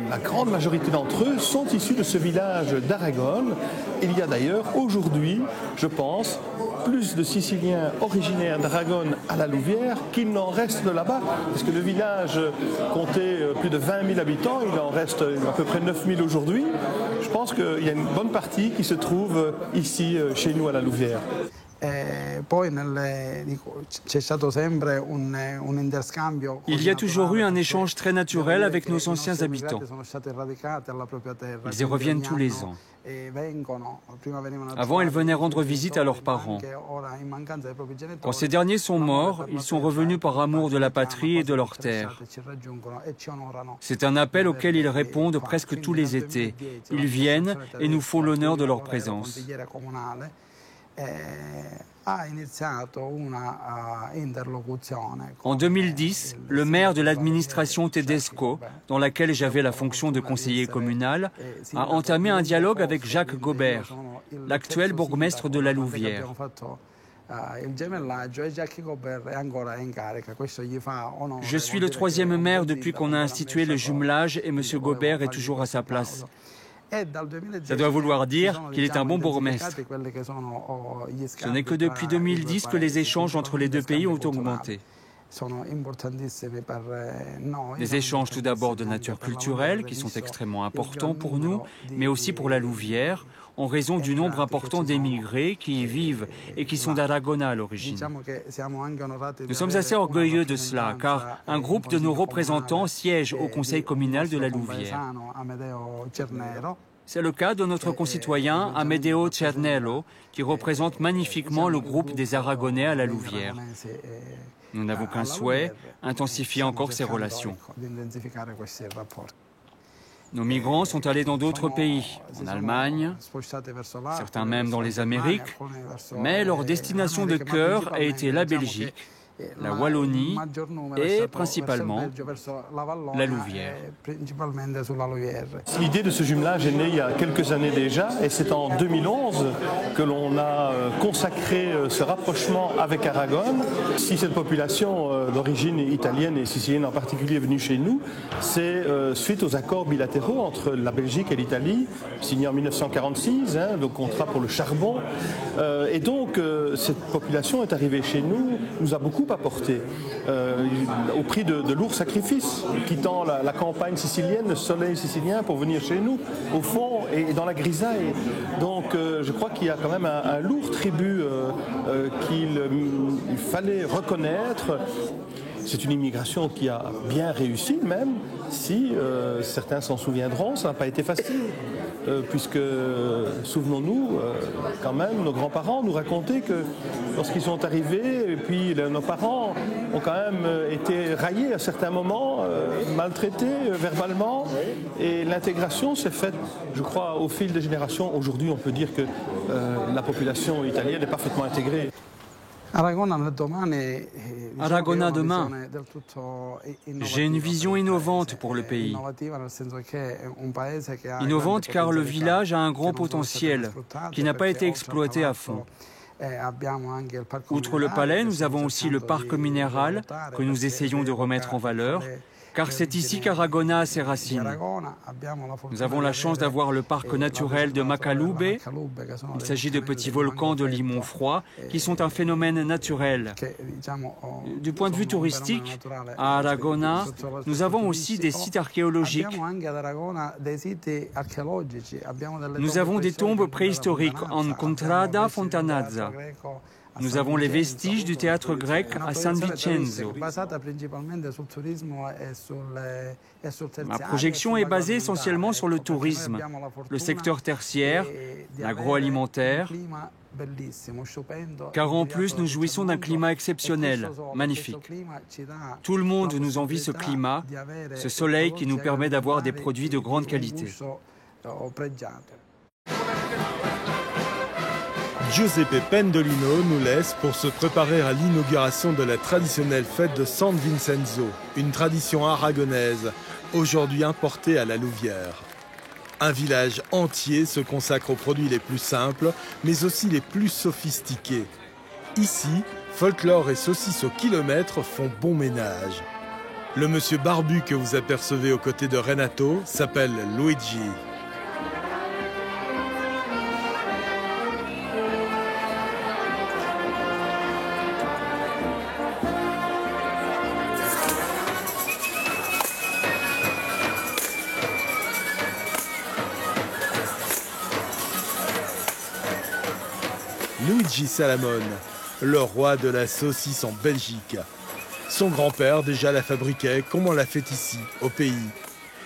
La grande majorité d'entre eux sont issus de ce village d'Aragon. Il y a d'ailleurs aujourd'hui, je pense, plus de Siciliens originaires d'Aragon à la Louvière qu'il n'en reste de là-bas. Parce que le village comptait plus de 20 000 habitants, il en reste à peu près 9 000 aujourd'hui. Je pense qu'il y a une bonne partie qui se trouve ici, chez nous à la Louvière. Il y a toujours eu un échange très naturel avec nos anciens habitants. Ils y reviennent tous les ans. Avant, ils venaient rendre visite à leurs parents. Quand ces derniers sont morts, ils sont revenus par amour de la patrie et de leur terre. C'est un appel auquel ils répondent presque tous les étés. Ils viennent et nous font l'honneur de leur présence. En 2010, le maire de l'administration Tedesco, dans laquelle j'avais la fonction de conseiller communal, a entamé un dialogue avec Jacques Gobert, l'actuel bourgmestre de la Louvière. Je suis le troisième maire depuis qu'on a institué le jumelage et M. Gobert est toujours à sa place. Ça doit vouloir dire qu'il est un bon bourgmestre. Ce n'est que depuis 2010 que les échanges entre les deux pays ont augmenté. Des échanges tout d'abord de nature culturelle qui sont extrêmement importants pour nous, mais aussi pour la Louvière, en raison du nombre important d'émigrés qui y vivent et qui sont d'Aragona à l'origine. Nous sommes assez orgueilleux de cela, car un groupe de nos représentants siège au conseil communal de la Louvière. C'est le cas de notre concitoyen Amedeo Cernello, qui représente magnifiquement le groupe des Aragonais à la Louvière. Nous n'avons qu'un souhait, intensifier encore ces relations. Nos migrants sont allés dans d'autres pays, en Allemagne, certains même dans les Amériques, mais leur destination de cœur a été la Belgique, la Wallonie et principalement la Louvière. L'idée de ce jumelage est née il y a quelques années déjà et c'est en 2011 que l'on a consacré ce rapprochement avec Aragon. Si cette population d'origine italienne et sicilienne en particulier est venue chez nous, c'est suite aux accords bilatéraux entre la Belgique et l'Italie, signés en 1946, le contrat pour le charbon. Et donc cette population est arrivée chez nous, nous a beaucoup apporté, au prix de lourds sacrifices, quittant la campagne sicilienne, le soleil sicilien pour venir chez nous, au fond, et dans la grisaille. Donc je crois qu'il y a quand même un lourd tribut qu'il fallait reconnaître. C'est une immigration qui a bien réussi, même si certains s'en souviendront, ça n'a pas été facile. Puisque, souvenons-nous, quand même, nos grands-parents nous racontaient que lorsqu'ils sont arrivés, et puis nos parents ont quand même été raillés à certains moments, maltraités verbalement, et l'intégration s'est faite, je crois, au fil des générations. Aujourd'hui, on peut dire que la population italienne est parfaitement intégrée. Aragona demain. J'ai une vision innovante pour le pays. Innovante car le village a un grand potentiel qui n'a pas été exploité à fond. Outre le palais, nous avons aussi le parc minéral que nous essayons de remettre en valeur, car c'est ici qu'Aragona a ses racines. Nous avons la chance d'avoir le parc naturel de Macalube. Il s'agit de petits volcans de limon froid qui sont un phénomène naturel. Du point de vue touristique, à Aragona, nous avons aussi des sites archéologiques. Nous avons des tombes préhistoriques en Contrada Fontanazza. Nous avons les vestiges du théâtre grec à San Vincenzo. Ma projection est basée essentiellement sur le tourisme, le secteur tertiaire, l'agroalimentaire, car en plus nous jouissons d'un climat exceptionnel, magnifique. Tout le monde nous envie ce climat, ce soleil qui nous permet d'avoir des produits de grande qualité. Giuseppe Pendolino nous laisse pour se préparer à l'inauguration de la traditionnelle fête de San Vincenzo, une tradition aragonaise, aujourd'hui importée à la Louvière. Un village entier se consacre aux produits les plus simples, mais aussi les plus sophistiqués. Ici, folklore et saucisses au kilomètre font bon ménage. Le monsieur barbu que vous apercevez aux côtés de Renato s'appelle Luigi. Luigi Salamone, le roi de la saucisse en Belgique. Son grand-père déjà la fabriquait comme on l'a fait ici, au pays.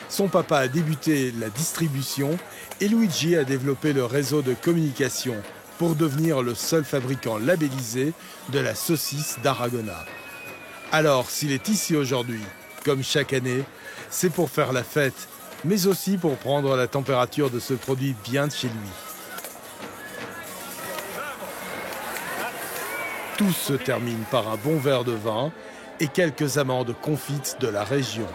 Son papa a débuté la distribution et Luigi a développé le réseau de communication pour devenir le seul fabricant labellisé de la saucisse d'Aragona. Alors, s'il est ici aujourd'hui, comme chaque année, c'est pour faire la fête, mais aussi pour prendre la température de ce produit bien de chez lui. Tout se termine par un bon verre de vin et quelques amandes confites de la région.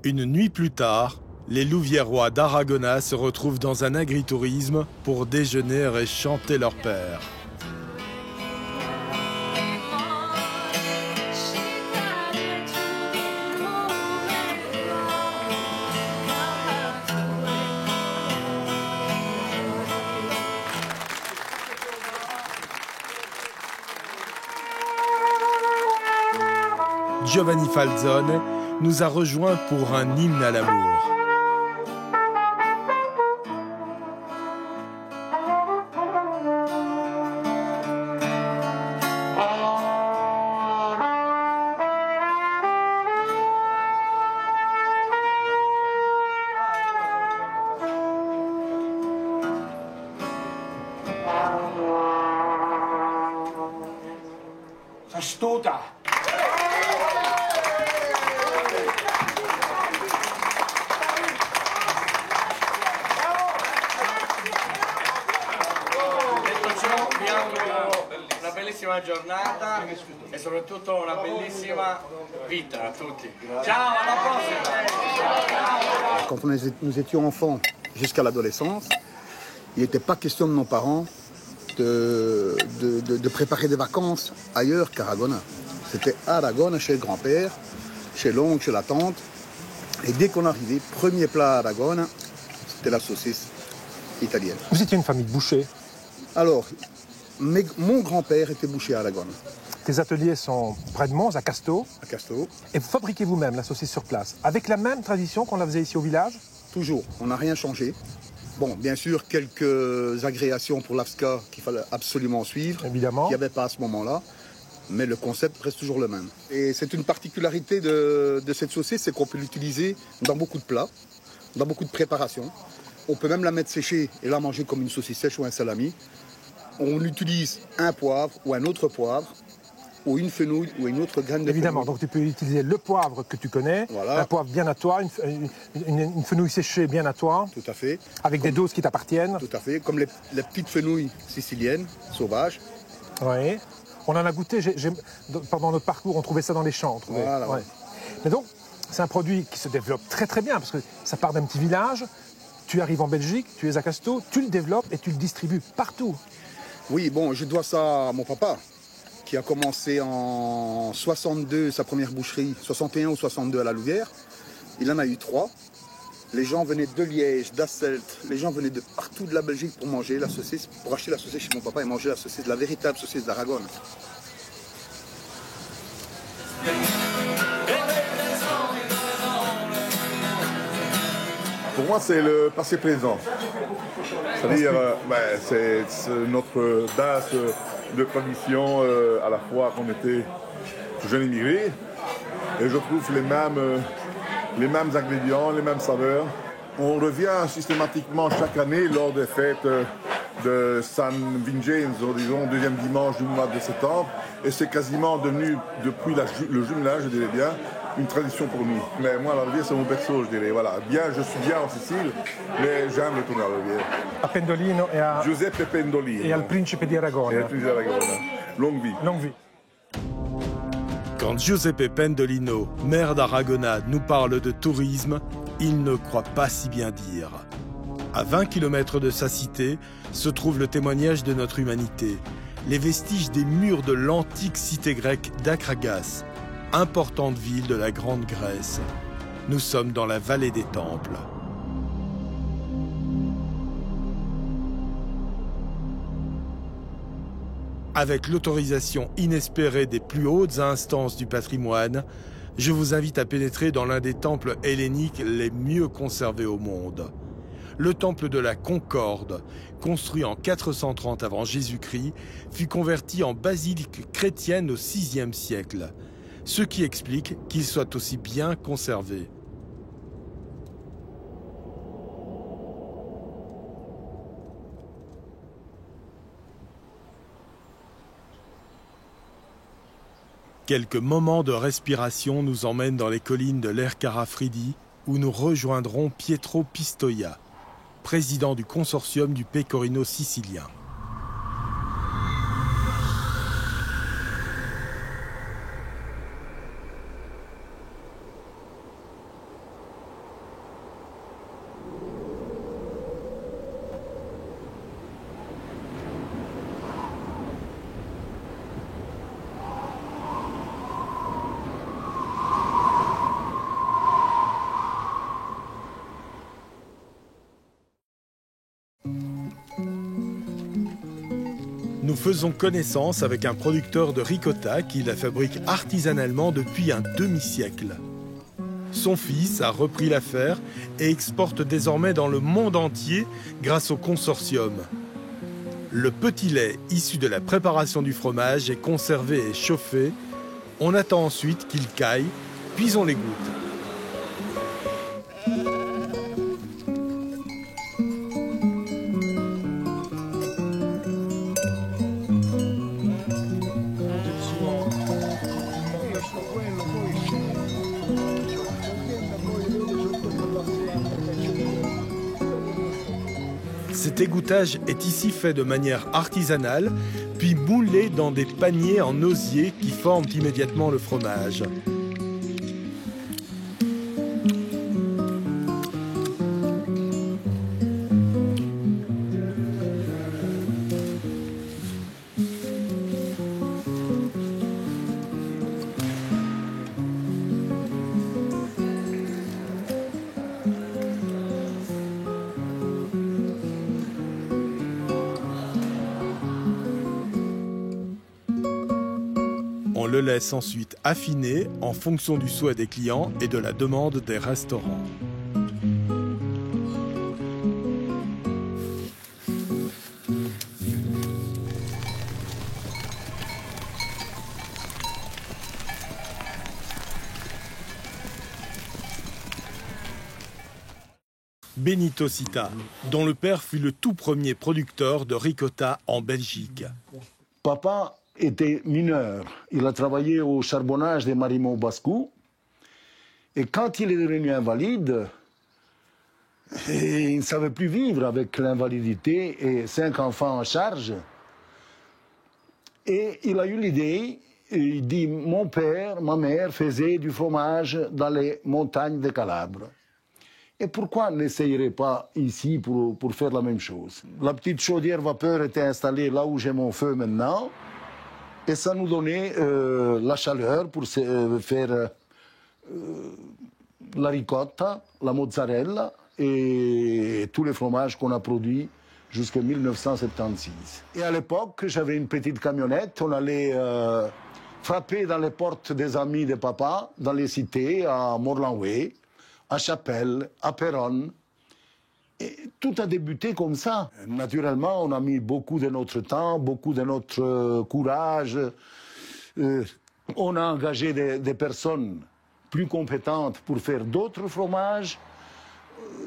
Une nuit plus tard, les Louviérois d'Arragona se retrouvent dans un agritourisme pour déjeuner et chanter leur père. Giovanni Falzone nous a rejoints pour un hymne à l'amour. Astuta. Una bellissima giornata e soprattutto una bellissima vita a tutti. Ciao, alla prossima. Quand nous étions enfants jusqu'à l'adolescence, il n'était pas question de nos parents de préparer des vacances ailleurs qu'Arragona. C'était à Arragona, chez le grand-père, chez l'oncle, chez la tante. Et dès qu'on arrivait, premier plat à Arragona, c'était la saucisse italienne. Vous étiez une famille de bouchers? Alors, mon grand-père était boucher à Arragona. Tes ateliers sont près de Mons, à Casteau. À Casteau. Et vous fabriquez vous-même la saucisse sur place, avec la même tradition qu'on la faisait ici au village? Toujours, on n'a rien changé. Bon, bien sûr, quelques agréations pour l'AFSCA qu'il fallait absolument suivre. Évidemment. Qu'il n'y avait pas à ce moment-là. Mais le concept reste toujours le même. Et c'est une particularité de cette saucisse, c'est qu'on peut l'utiliser dans beaucoup de plats, dans beaucoup de préparations. On peut même la mettre séchée et la manger comme une saucisse sèche ou un salami. On utilise un poivre ou un autre poivre, ou une fenouil ou une autre graine de Évidemment, fenouil. donc tu peux utiliser le poivre que tu connais, voilà. Un poivre bien à toi, une fenouil séchée bien à toi. Tout à fait. Avec des doses qui t'appartiennent. Tout à fait, comme les petites fenouilles siciliennes, sauvages. Oui. On en a goûté, pendant notre parcours, on trouvait ça dans les champs. Voilà. Ouais. Mais donc, c'est un produit qui se développe très très bien, parce que ça part d'un petit village, tu arrives en Belgique, tu es à Casteau, tu le développes et tu le distribues partout. Oui, bon, je dois ça à mon papa, qui a commencé en 62 sa première boucherie, 61 ou 62 à la Louvière. Il en a eu 3. Les gens venaient de Liège, d'Asselt, les gens venaient de partout de la Belgique pour manger la saucisse, pour acheter la saucisse chez mon papa et manger la saucisse, la véritable saucisse d'Arragone. Pour moi, c'est le passé présent. C'est-à-dire, c'est notre base de tradition à la fois qu'on était jeunes immigrés. Et je trouve les mêmes ingrédients, les mêmes saveurs. On revient systématiquement chaque année lors des fêtes de San Vincenzo, disons, deuxième dimanche du mois de septembre. Et c'est quasiment devenu, depuis le jumelage, je dirais bien, une tradition pour nous. Mais moi, la Riviera, c'est mon berceau, je dirais. Voilà. Bien, je suis bien en Sicile, mais j'aime retourner à la Riviera. À Pendolino et à... Giuseppe Pendolino. Et al Principe di Aragona. Et al Principe di Aragona. Longue vie. Longue vie. Quand Giuseppe Pendolino, maire d'Arragona, nous parle de tourisme, il ne croit pas si bien dire. À 20 km de sa cité se trouve le témoignage de notre humanité, les vestiges des murs de l'antique cité grecque d'Akragas, importante ville de la Grande Grèce. Nous sommes dans la vallée des Temples. Avec l'autorisation inespérée des plus hautes instances du patrimoine, je vous invite à pénétrer dans l'un des temples helléniques les mieux conservés au monde. Le temple de la Concorde, construit en 430 avant Jésus-Christ, fut converti en basilique chrétienne au VIe siècle, ce qui explique qu'il soit aussi bien conservé. Quelques moments de respiration nous emmènent dans les collines de l'Ercara-Fridi, où nous rejoindrons Pietro Pistoia, président du consortium du Pecorino sicilien. nous faisons connaissance avec un producteur de ricotta qui la fabrique artisanalement depuis un demi-siècle. Son fils a repris l'affaire et exporte désormais dans le monde entier grâce au consortium. Le petit lait issu de la préparation du fromage est conservé et chauffé. On attend ensuite qu'il caille, puis on l'égoutte. Cet égouttage est ici fait de manière artisanale, puis moulé dans des paniers en osier qui forment immédiatement le fromage. On le laisse ensuite affiner en fonction du souhait des clients et de la demande des restaurants. Benito Sitta, dont le père fut le tout premier producteur de ricotta en Belgique. Papa était mineur. Il a travaillé au charbonnage des Marimaux Bascou. Et quand il est devenu invalide, il ne savait plus vivre avec l'invalidité et 5 enfants en charge. Et il a eu l'idée, il dit, mon père, ma mère faisaient du fromage dans les montagnes de Calabre. Et pourquoi n'essayerait pas ici pour faire la même chose? La petite chaudière vapeur était installée là où j'ai mon feu maintenant. Et ça nous donnait la chaleur pour faire la ricotta, la mozzarella et tous les fromages qu'on a produits jusqu'en 1976. Et à l'époque, j'avais une petite camionnette. On allait frapper dans les portes des amis de papa, dans les cités, à Morlanway, à Chapelle, à Péronne. Et tout a débuté comme ça. Naturellement, on a mis beaucoup de notre temps, beaucoup de notre courage. On a engagé des personnes plus compétentes pour faire d'autres fromages.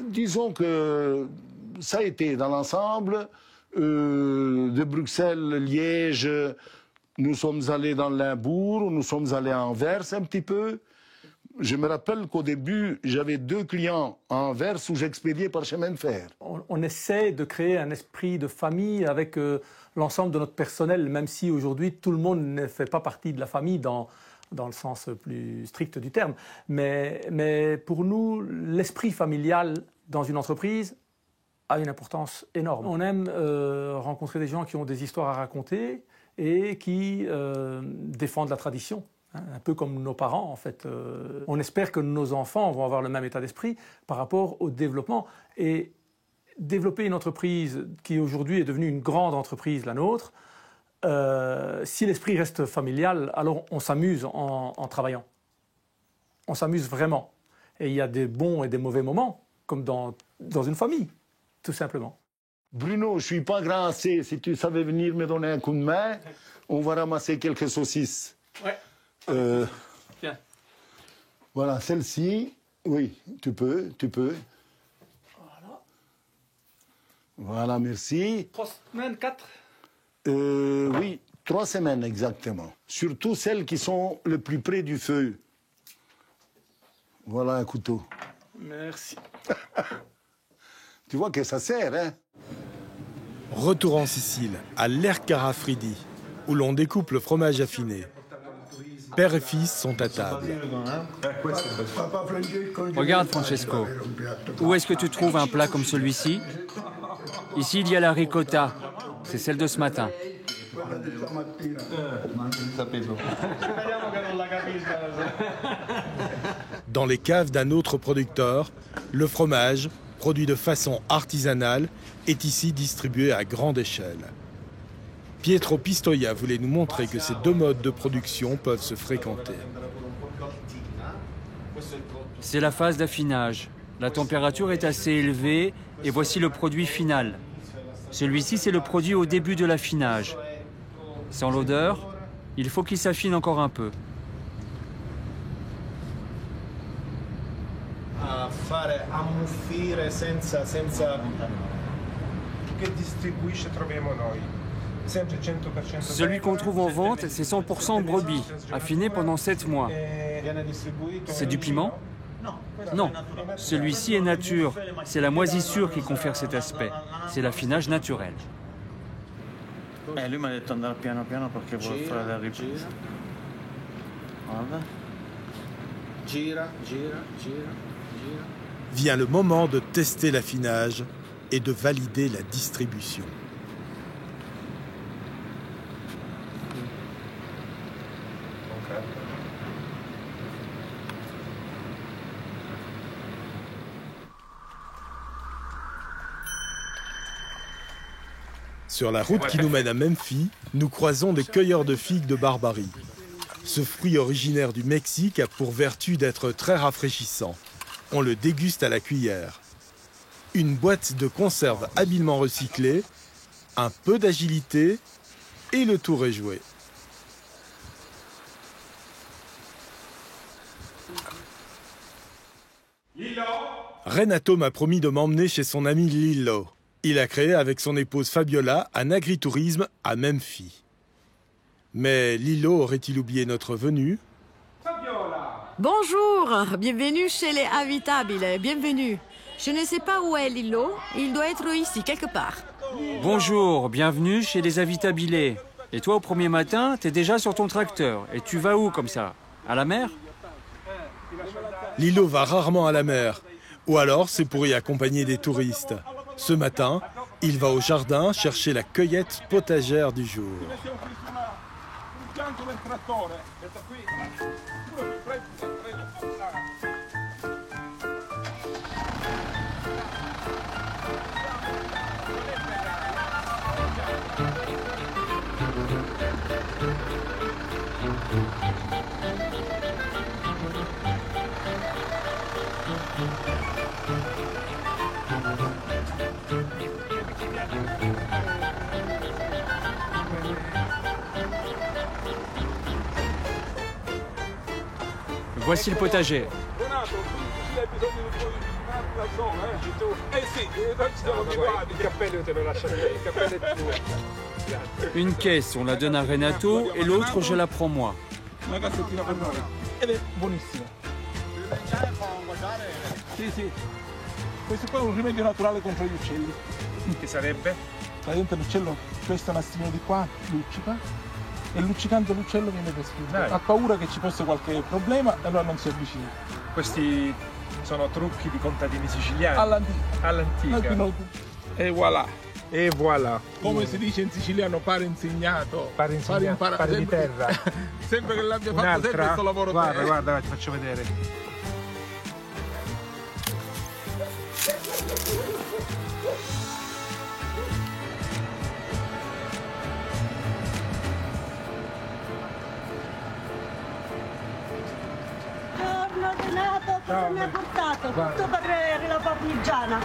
Disons que ça a été dans l'ensemble. De Bruxelles, Liège, nous sommes allés dans Limbourg, nous sommes allés à Anvers un petit peu. Je me rappelle qu'au début, j'avais 2 clients à Anvers où j'expédiais par chemin de fer. On essaie de créer un esprit de famille avec l'ensemble de notre personnel, même si aujourd'hui tout le monde ne fait pas partie de la famille dans le sens plus strict du terme. Mais pour nous, l'esprit familial dans une entreprise a une importance énorme. On aime rencontrer des gens qui ont des histoires à raconter et qui défendent la tradition. Un peu comme nos parents, en fait. On espère que nos enfants vont avoir le même état d'esprit par rapport au développement. Et développer une entreprise qui aujourd'hui est devenue une grande entreprise, la nôtre, si l'esprit reste familial, alors on s'amuse en travaillant. On s'amuse vraiment. Et il y a des bons et des mauvais moments, comme dans une famille, tout simplement. Bruno, je ne suis pas grand assez. Si tu savais venir me donner un coup de main, on va ramasser quelques saucisses. Ouais. Tiens. Voilà, celle-ci, oui, tu peux. Voilà. Voilà, merci. 3 semaines, 4 Oui, 3 semaines exactement. Surtout celles qui sont le plus près du feu. Voilà un couteau. Merci. Tu vois que ça sert, hein? Retour en Sicile, à l'Ercara Fridi, où l'on découpe le fromage affiné. Père et fils sont à table. Regarde, Francesco. Où est-ce que tu trouves un plat comme celui-ci? Ici, il y a la ricotta. C'est celle de ce matin. Dans les caves d'un autre producteur, le fromage, produit de façon artisanale, est ici distribué à grande échelle. Pietro Pistoia voulait nous montrer que ces deux modes de production peuvent se fréquenter. C'est la phase d'affinage. La température est assez élevée et voici le produit final. Celui-ci, c'est le produit au début de l'affinage. Sans l'odeur, il faut qu'il s'affine encore un peu. Fare ammuffire senza che distribuisce troviamo noi. Celui qu'on trouve en vente, c'est 100% brebis, affiné pendant 7 mois. C'est du piment? Non, celui-ci est nature. C'est la moisissure qui confère cet aspect. C'est l'affinage naturel. Lui mi ha detto andare piano piano perché vuole fare la ripresa. Guarda. Gira, gira, gira, gira. Vient le moment de tester l'affinage et de valider la distribution. Sur la route qui nous mène à Memphis, nous croisons des cueilleurs de figues de Barbarie. Ce fruit originaire du Mexique a pour vertu d'être très rafraîchissant. On le déguste à la cuillère. Une boîte de conserve habilement recyclée, un peu d'agilité et le tour est joué. Renato m'a promis de m'emmener chez son ami Lillo. Il a créé avec son épouse Fabiola un agritourisme à Memphis. Mais Lillo aurait-il oublié notre venue? Bonjour, bienvenue chez les Habitables, bienvenue. Je ne sais pas où est Lillo, il doit être ici, quelque part. Bonjour, bienvenue chez les Habitables. Et toi, au premier matin, t'es déjà sur ton tracteur. Et tu vas où comme ça? À la mer? Lillo va rarement à la mer. Ou alors, c'est pour y accompagner des touristes. Ce matin, il va au jardin chercher la cueillette potagère du jour. Voici le potager. Une caisse, on la donne à Renato et l'autre, je la prends moi. Questo qua è un rimedio naturale contro gli uccelli. Che sarebbe? Praticamente l'uccello, questo nastrino di qua, luccica, e luccicando l'uccello viene distrutto. Ha paura che ci fosse qualche problema e allora non si avvicina. Questi sono trucchi di contadini siciliani. All'antica. E voilà. E voilà. Come si dice in siciliano, pare insegnato. Pare di terra. Sembra che l'abbia fatto sempre questo lavoro. Guarda, ti faccio vedere. Cosa mi ha portato? Tutto per la parmigiana.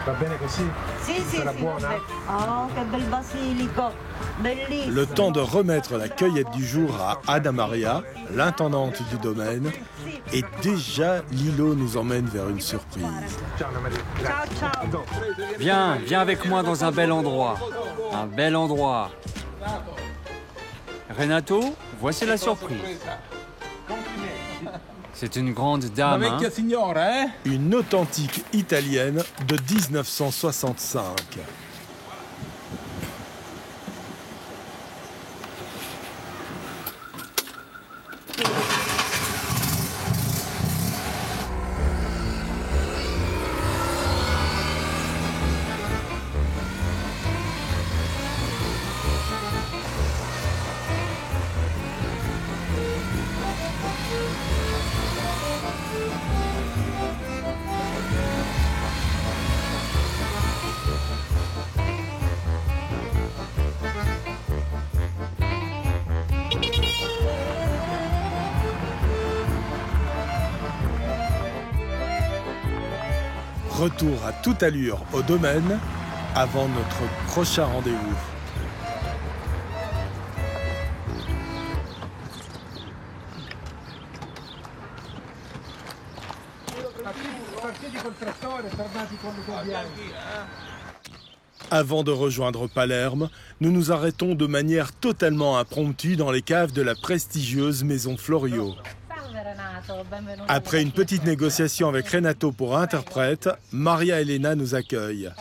Va bene così? Sì, Sarà buona? Oh, che bel basilico, bellissimo. Le temps de remettre la cueillette du jour à Ada Maria, l'intendante du domaine, et déjà Lillo nous emmène vers une surprise. Ciao, ciao. Viens avec moi dans un bel endroit. Un bel endroit. Renato, voici la surprise. C'est une grande dame. Una vecchia signora, Une authentique italienne de 1965. Retour à toute allure au domaine avant notre prochain rendez-vous. Avant de rejoindre Palerme, nous nous arrêtons de manière totalement impromptue dans les caves de la prestigieuse maison Florio. Après une petite négociation avec Renato pour interprète, Maria Elena nous accueille.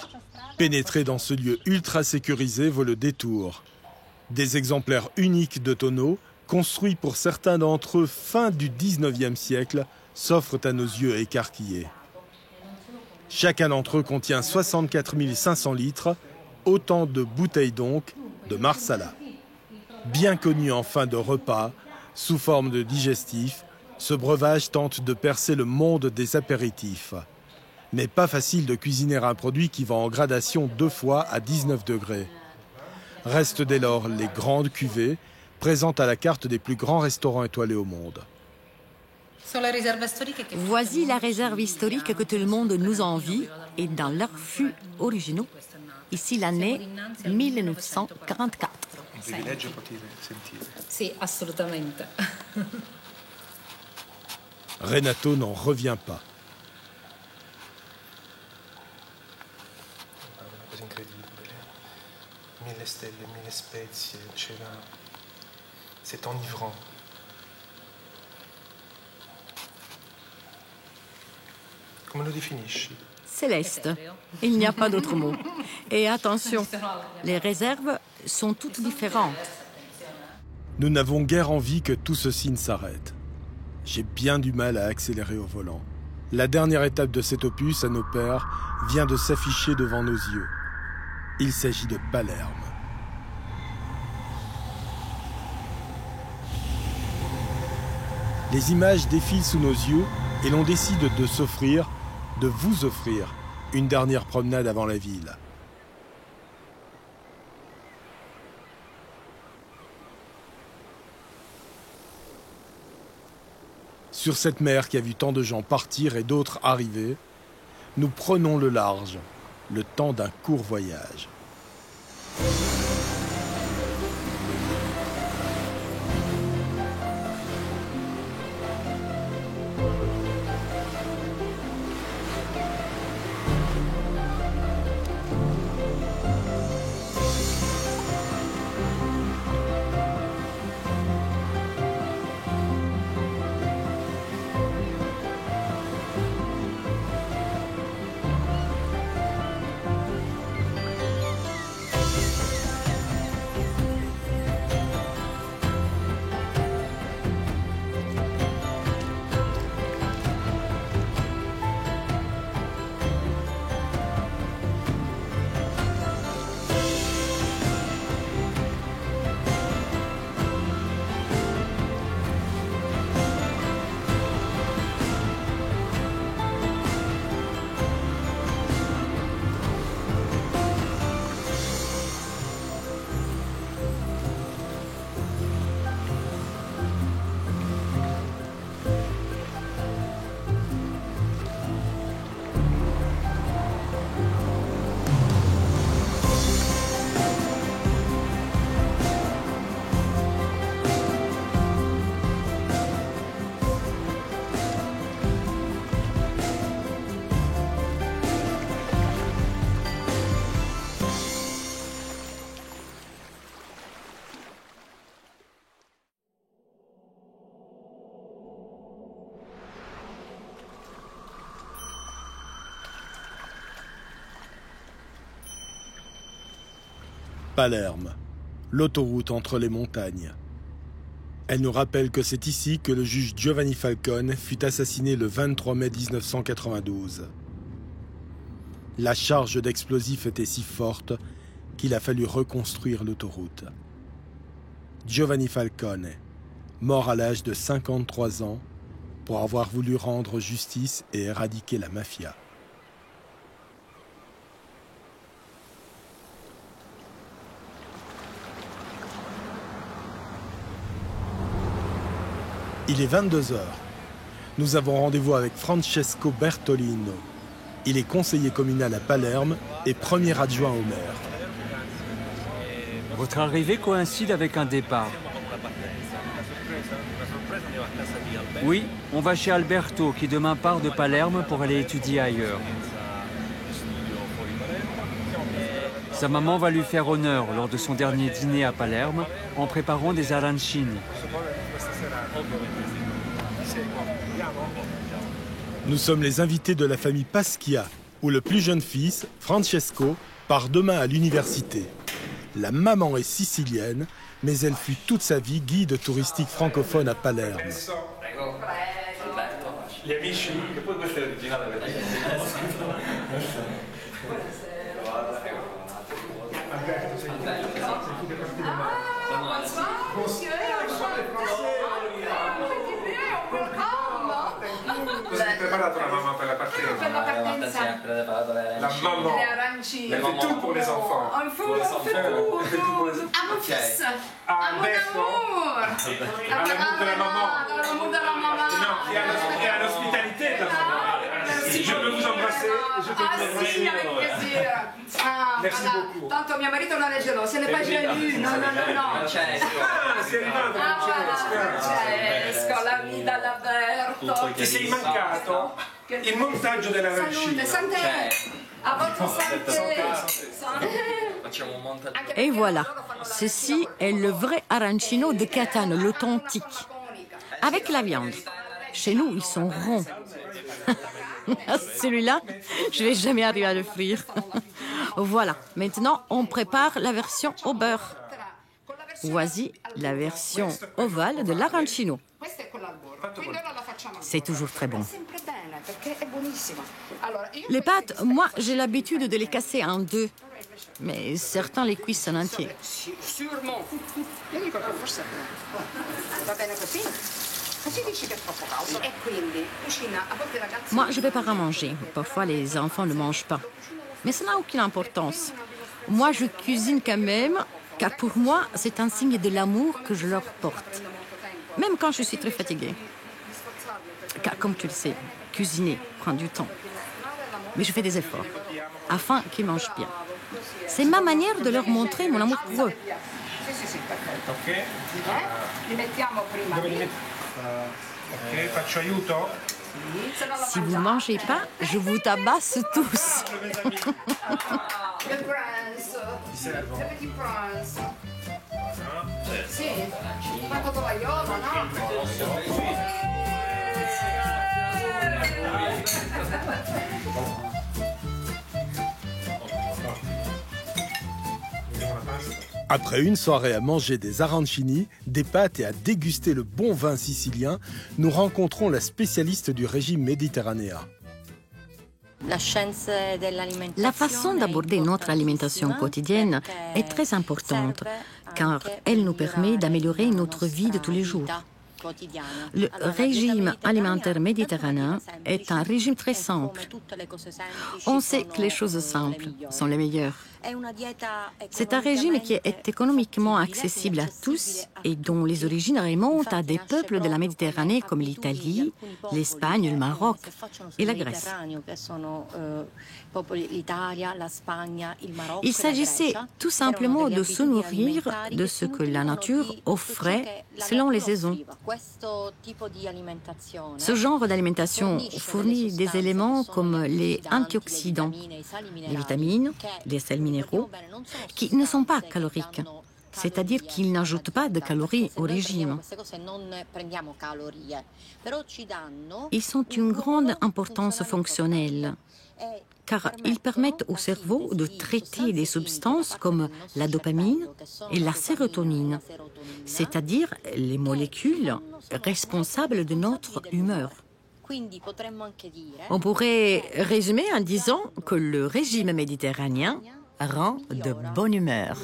Pénétrer dans ce lieu ultra sécurisé vaut le détour. Des exemplaires uniques de tonneaux, construits pour certains d'entre eux fin du 19e siècle, s'offrent à nos yeux écarquillés. Chacun d'entre eux contient 64 500 litres, autant de bouteilles donc de Marsala. Bien connu en fin de repas, sous forme de digestif, ce breuvage tente de percer le monde des apéritifs. Mais pas facile de cuisiner un produit qui va en gradation 2 fois à 19 degrés. Restent dès lors les grandes cuvées, présentes à la carte des plus grands restaurants étoilés au monde. Voici la réserve historique que tout le monde nous envie et dans leurs fûts originaux. Ici l'année 1944. Sì, assolutamente. Renato n'en revient pas. Cosa incredibile. 1000 stelle, 1000 spezie, c'est enivrant. Come lo definisci? Céleste. Il n'y a pas d'autre mot. Et attention, les réserves sont toutes différentes. Nous n'avons guère envie que tout ceci ne s'arrête. J'ai bien du mal à accélérer au volant. La dernière étape de cet opus à nos pères vient de s'afficher devant nos yeux. Il s'agit de Palerme. Les images défilent sous nos yeux et l'on décide de vous offrir une dernière promenade avant la ville. Sur cette mer qui a vu tant de gens partir et d'autres arriver, nous prenons le large, le temps d'un court voyage. Palerme, l'autoroute entre les montagnes. Elle nous rappelle que c'est ici que le juge Giovanni Falcone fut assassiné le 23 mai 1992. La charge d'explosifs était si forte qu'il a fallu reconstruire l'autoroute. Giovanni Falcone, mort à l'âge de 53 ans, pour avoir voulu rendre justice et éradiquer la mafia. Il est 22 h. Nous avons rendez-vous avec Francesco Bertolino, Il est conseiller communal à Palerme et premier adjoint au maire. Votre arrivée coïncide avec un départ. Oui, on va chez Alberto qui demain part de Palerme pour aller étudier ailleurs. Sa maman va lui faire honneur lors de son dernier dîner à Palerme en préparant des arancini. Nous sommes les invités de la famille Paschia, où le plus jeune fils, Francesco, part demain à l'université. La maman est sicilienne, mais elle fut toute sa vie guide touristique francophone à Palerme. Gli amici, che poi questo è originale. Cosa hai preparato la mamma per la partenza? Per la partenza. La maman. Le arancine. Elle fait tout pour les enfants. On fait tout. À mon fils. À mon amour. À l'amour de la maman. À l'amour de la maman. Non, et à l'hospitalité de la maman. Je peux vous embrasser. Je peux vous embrasser. Sì, avec plaisir. Merci beaucoup. Tanto mio marito non è geloso, ce n'est pas jaloux. No. Ah, sei arrivato Francesco, la vita all'Alberto. Ti sei mancato il montaggio dell'arancino. Santé. A votre santé. Et voilà, ceci est le vrai arancino de Catane, l'authentique. Avec la viande. Chez nous, ils sont ronds. Celui-là, je ne vais jamais arriver à le frire. Voilà, maintenant on prépare la version au beurre. Voici la version ovale de l'arancino. C'est toujours très bon. Les pâtes, moi j'ai l'habitude de les casser en deux, mais certains les cuisent en entier. Sûrement. Moi, je ne vais pas en manger. Parfois, les enfants ne mangent pas. Mais ça n'a aucune importance. Moi, je cuisine quand même, car pour moi, c'est un signe de l'amour que je leur porte. Même quand je suis très fatiguée. Car comme tu le sais, cuisiner prend du temps. Mais je fais des efforts, afin qu'ils mangent bien. C'est ma manière de leur montrer mon amour pour eux. Ok. Li mettiamo prima. Ok, faccio aiuto? Si vous ne mangez pas, je vous tabasse tous. Le pranzo. Le petit pranzo. Sì, fatto tovagliolo, no? Après une soirée à manger des arancini, des pâtes et à déguster le bon vin sicilien, nous rencontrons la spécialiste du régime méditerranéen. La façon d'aborder notre alimentation quotidienne est très importante, car elle nous permet d'améliorer notre vie de tous les jours. Le régime alimentaire méditerranéen est un régime très simple. On sait que les choses simples sont les meilleures. C'est un régime qui est économiquement accessible à tous et dont les origines remontent à des peuples de la Méditerranée comme l'Italie, l'Espagne, le Maroc et la Grèce. Il s'agissait tout simplement de se nourrir de ce que la nature offrait selon les saisons. Ce genre d'alimentation fournit des éléments comme les antioxydants, les vitamines, les sels minéraux, qui ne sont pas caloriques, c'est-à-dire qu'ils n'ajoutent pas de calories au régime. Ils ont une grande importance fonctionnelle, car ils permettent au cerveau de traiter des substances comme la dopamine et la sérotonine, c'est-à-dire les molécules responsables de notre humeur. On pourrait résumer en disant que le régime méditerranéen rend de bonne humeur.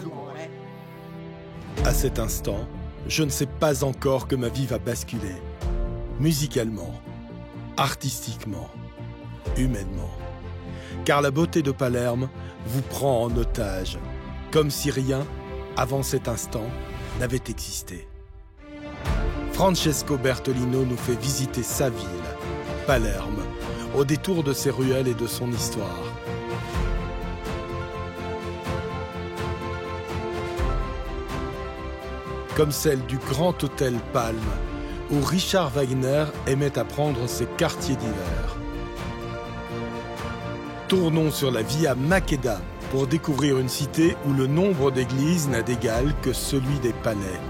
À cet instant, je ne sais pas encore que ma vie va basculer. Musicalement, artistiquement, humainement. Car la beauté de Palerme vous prend en otage, comme si rien, avant cet instant, n'avait existé. Francesco Bertolino nous fait visiter sa ville, Palerme, au détour de ses ruelles et de son histoire. Comme celle du Grand Hôtel Palme, où Richard Wagner aimait à prendre ses quartiers d'hiver. Tournons sur la Via Maqueda pour découvrir une cité où le nombre d'églises n'a d'égal que celui des palais.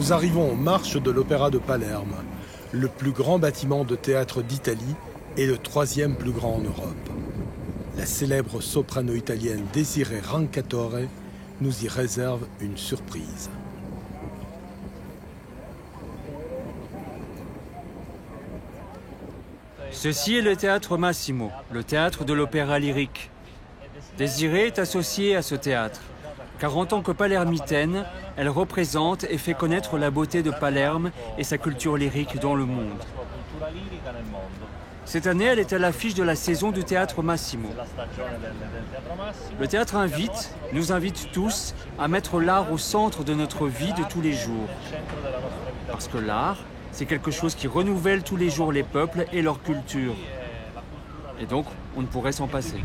Nous arrivons aux marches de l'Opéra de Palerme, le plus grand bâtiment de théâtre d'Italie et le 3e plus grand en Europe. La célèbre soprano italienne Desirée Rancatore nous y réserve une surprise. Ceci est le théâtre Massimo, le théâtre de l'opéra lyrique. Désirée est associée à ce théâtre, car en tant que palermitaine, elle représente et fait connaître la beauté de Palerme et sa culture lyrique dans le monde. Cette année, elle est à l'affiche de la saison du théâtre Massimo. Le théâtre nous invite tous à mettre l'art au centre de notre vie de tous les jours. Parce que l'art, c'est quelque chose qui renouvelle tous les jours les peuples et leur culture. Et donc, on ne pourrait s'en passer.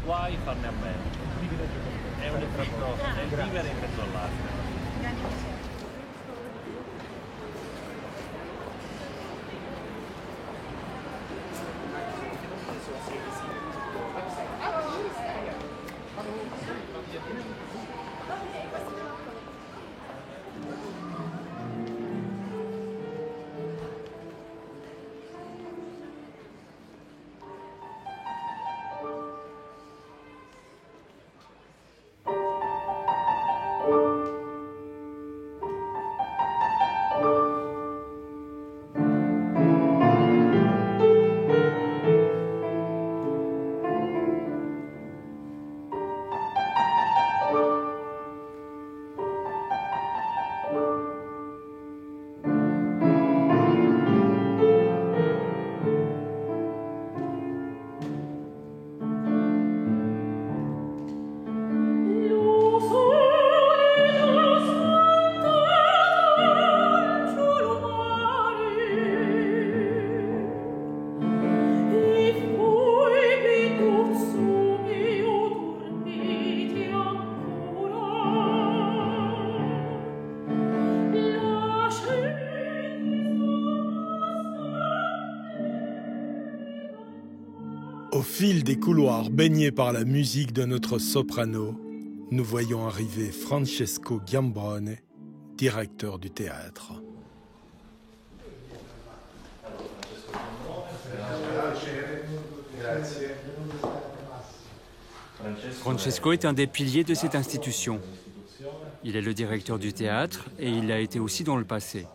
Au fil des couloirs baignés par la musique de notre soprano, nous voyons arriver Francesco Giambrone, directeur du théâtre. Francesco est un des piliers de cette institution. Il est le directeur du théâtre et il l'a été aussi dans le passé.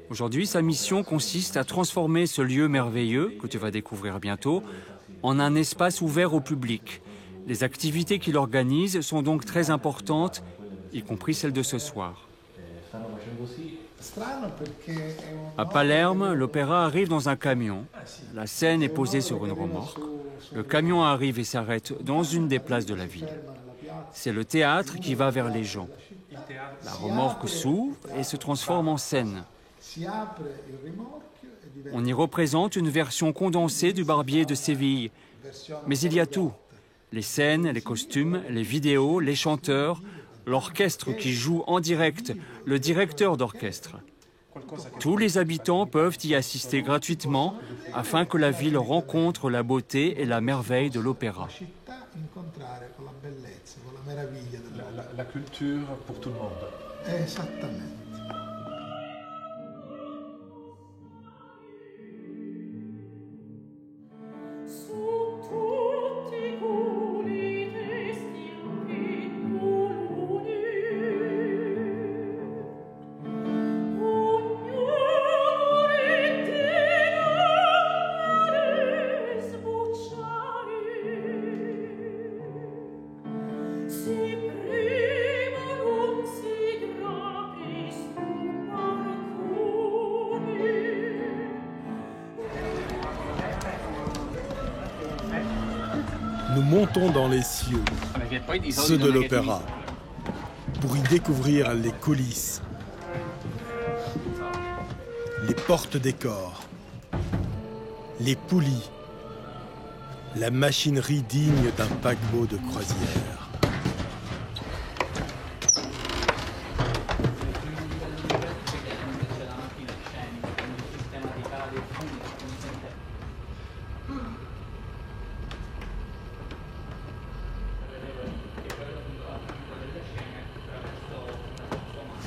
Aujourd'hui, sa mission consiste à transformer ce lieu merveilleux, que tu vas découvrir bientôt, en un espace ouvert au public. Les activités qu'il organise sont donc très importantes, y compris celles de ce soir. À Palerme, l'opéra arrive dans un camion. La scène est posée sur une remorque. Le camion arrive et s'arrête dans une des places de la ville. C'est le théâtre qui va vers les gens. La remorque s'ouvre et se transforme en scène. On y représente une version condensée du Barbier de Séville. Mais il y a tout. Les scènes, les costumes, les vidéos, les chanteurs, l'orchestre qui joue en direct, le directeur d'orchestre. Tous les habitants peuvent y assister gratuitement afin que la ville rencontre la beauté et la merveille de l'opéra. La culture pour tout le monde. Exactement. Nous montons dans les cieux, ceux de l'opéra, pour y découvrir les coulisses, les porte-décors, les poulies, la machinerie digne d'un paquebot de croisière.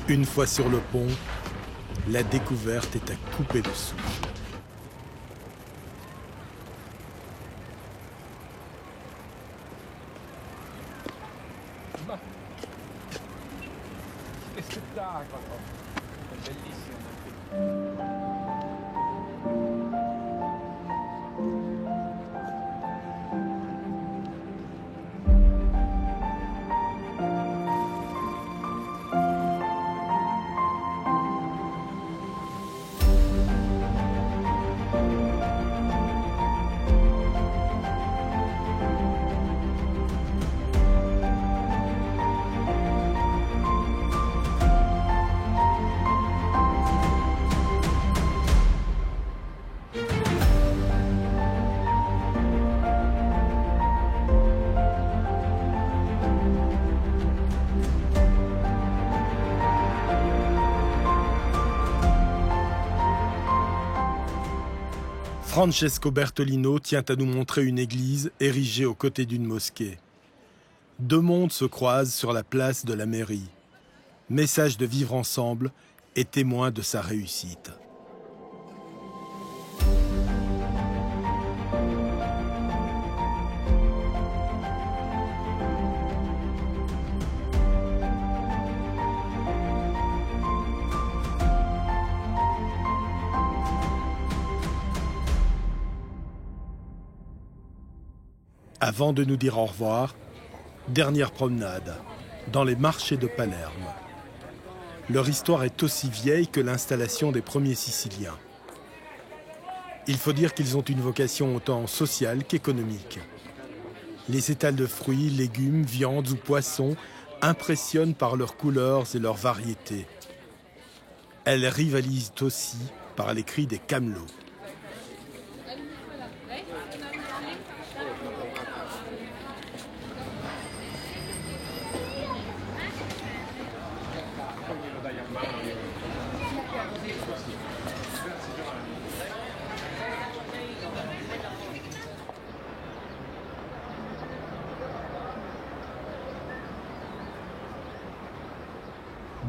Une fois sur le pont, la découverte est à couper le souffle. Che spettacolo! È bellissimo. Francesco Bertolino tient à nous montrer une église érigée aux côtés d'une mosquée. Deux mondes se croisent sur la place de la mairie. Message de vivre ensemble et témoin de sa réussite. Avant de nous dire au revoir, dernière promenade, dans les marchés de Palerme. Leur histoire est aussi vieille que l'installation des premiers Siciliens. Il faut dire qu'ils ont une vocation autant sociale qu'économique. Les étals de fruits, légumes, viandes ou poissons impressionnent par leurs couleurs et leurs variétés. Elles rivalisent aussi par les cris des camelots.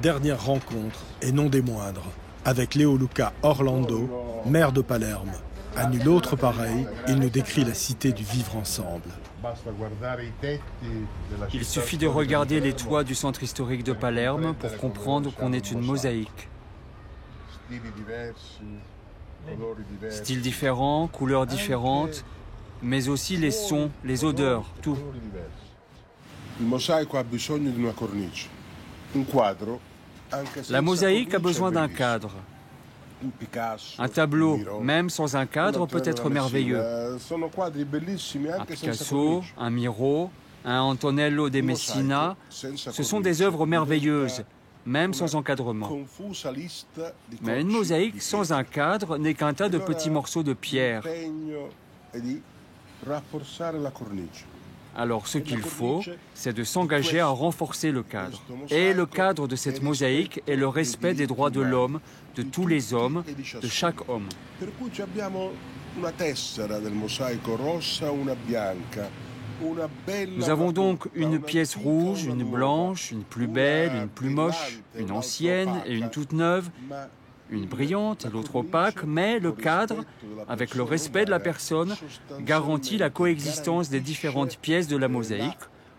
Dernière rencontre, et non des moindres, avec Leo Luca Orlando, maire de Palerme. À nul autre pareil, il nous décrit la cité du vivre ensemble. Il suffit de regarder les toits du centre historique de Palerme pour comprendre qu'on est une mosaïque. Styles différents, couleurs différentes, mais aussi les sons, les odeurs, tout. La mosaïque a besoin d'un cadre. Un tableau, même sans un cadre, peut être merveilleux. Un Picasso, un Miro, un Antonello de Messina, ce sont des œuvres merveilleuses, même sans encadrement. Mais une mosaïque sans un cadre n'est qu'un tas de petits morceaux de pierre. Alors ce qu'il faut, c'est de s'engager à renforcer le cadre. Et le cadre de cette mosaïque est le respect des droits de l'homme, de tous les hommes, de chaque homme. Nous avons donc une pièce rouge, une blanche, une plus belle, une plus moche, une ancienne et une toute neuve, une brillante et l'autre opaque, mais le cadre, avec le respect de la personne, garantit la coexistence des différentes pièces de la mosaïque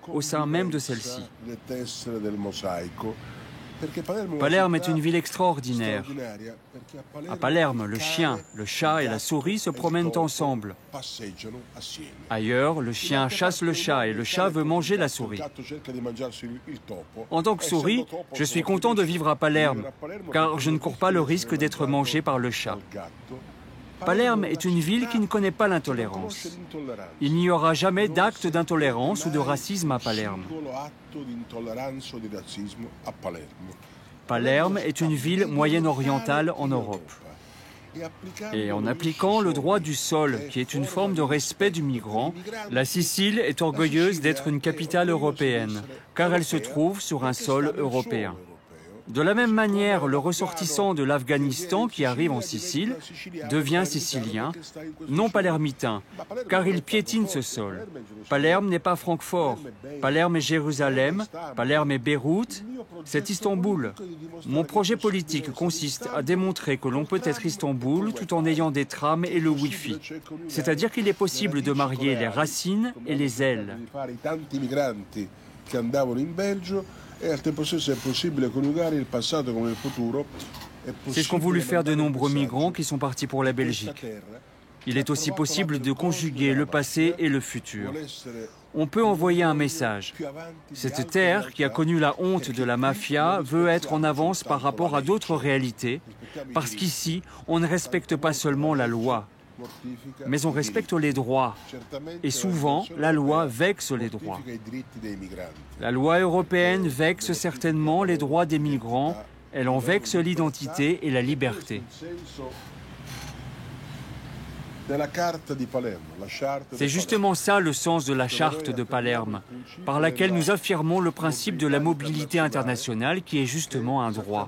au sein même de celle-ci. Palerme est une ville extraordinaire. À Palerme, le chien, le chat et la souris se promènent ensemble. Ailleurs, le chien chasse le chat et le chat veut manger la souris. En tant que souris, je suis content de vivre à Palerme, car je ne cours pas le risque d'être mangé par le chat. Palerme est une ville qui ne connaît pas l'intolérance. Il n'y aura jamais d'acte d'intolérance ou de racisme à Palerme. Palerme est une ville moyen-orientale en Europe. Et en appliquant le droit du sol, qui est une forme de respect du migrant, la Sicile est orgueilleuse d'être une capitale européenne, car elle se trouve sur un sol européen. De la même manière, le ressortissant de l'Afghanistan qui arrive en Sicile devient sicilien, non palermitain, car il piétine ce sol. Palerme n'est pas Francfort, Palerme est Jérusalem, Palerme est Beyrouth, c'est Istanbul. Mon projet politique consiste à démontrer que l'on peut être Istanbul tout en ayant des trams et le Wi-Fi. C'est-à-dire qu'il est possible de marier les racines et les ailes. C'est ce qu'ont voulu faire de nombreux migrants qui sont partis pour la Belgique. Il est aussi possible de conjuguer le passé et le futur. On peut envoyer un message. Cette terre, qui a connu la honte de la mafia, veut être en avance par rapport à d'autres réalités, parce qu'ici, on ne respecte pas seulement la loi, mais on respecte les droits. Et souvent, la loi vexe les droits. La loi européenne vexe certainement les droits des migrants, elle en vexe l'identité et la liberté. C'est justement ça le sens de la charte de Palerme, par laquelle nous affirmons le principe de la mobilité internationale qui est justement un droit.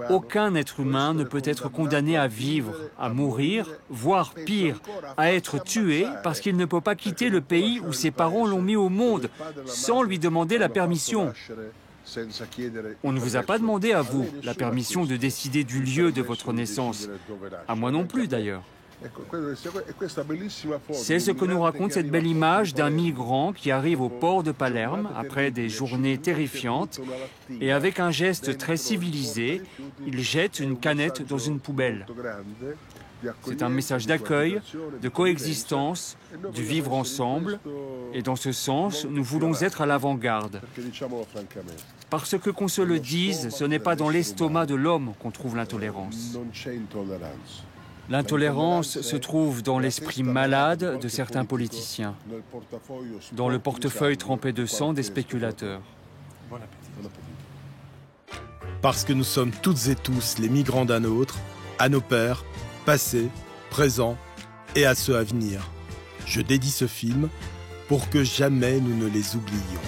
Aucun être humain ne peut être condamné à vivre, à mourir, voire pire, à être tué parce qu'il ne peut pas quitter le pays où ses parents l'ont mis au monde sans lui demander la permission. On ne vous a pas demandé à vous la permission de décider du lieu de votre naissance, à moi non plus d'ailleurs. C'est ce que nous raconte cette belle image d'un migrant qui arrive au port de Palerme après des journées terrifiantes et avec un geste très civilisé, il jette une canette dans une poubelle. C'est un message d'accueil, de coexistence, du vivre ensemble et dans ce sens, nous voulons être à l'avant-garde. Parce que qu'on se le dise, ce n'est pas dans l'estomac de l'homme qu'on trouve l'intolérance. L'intolérance se trouve dans l'esprit malade de certains politiciens, dans le portefeuille trempé de sang des spéculateurs. Parce que nous sommes toutes et tous les migrants d'un autre, à nos pères, passés, présents et à ceux à venir. Je dédie ce film pour que jamais nous ne les oublions.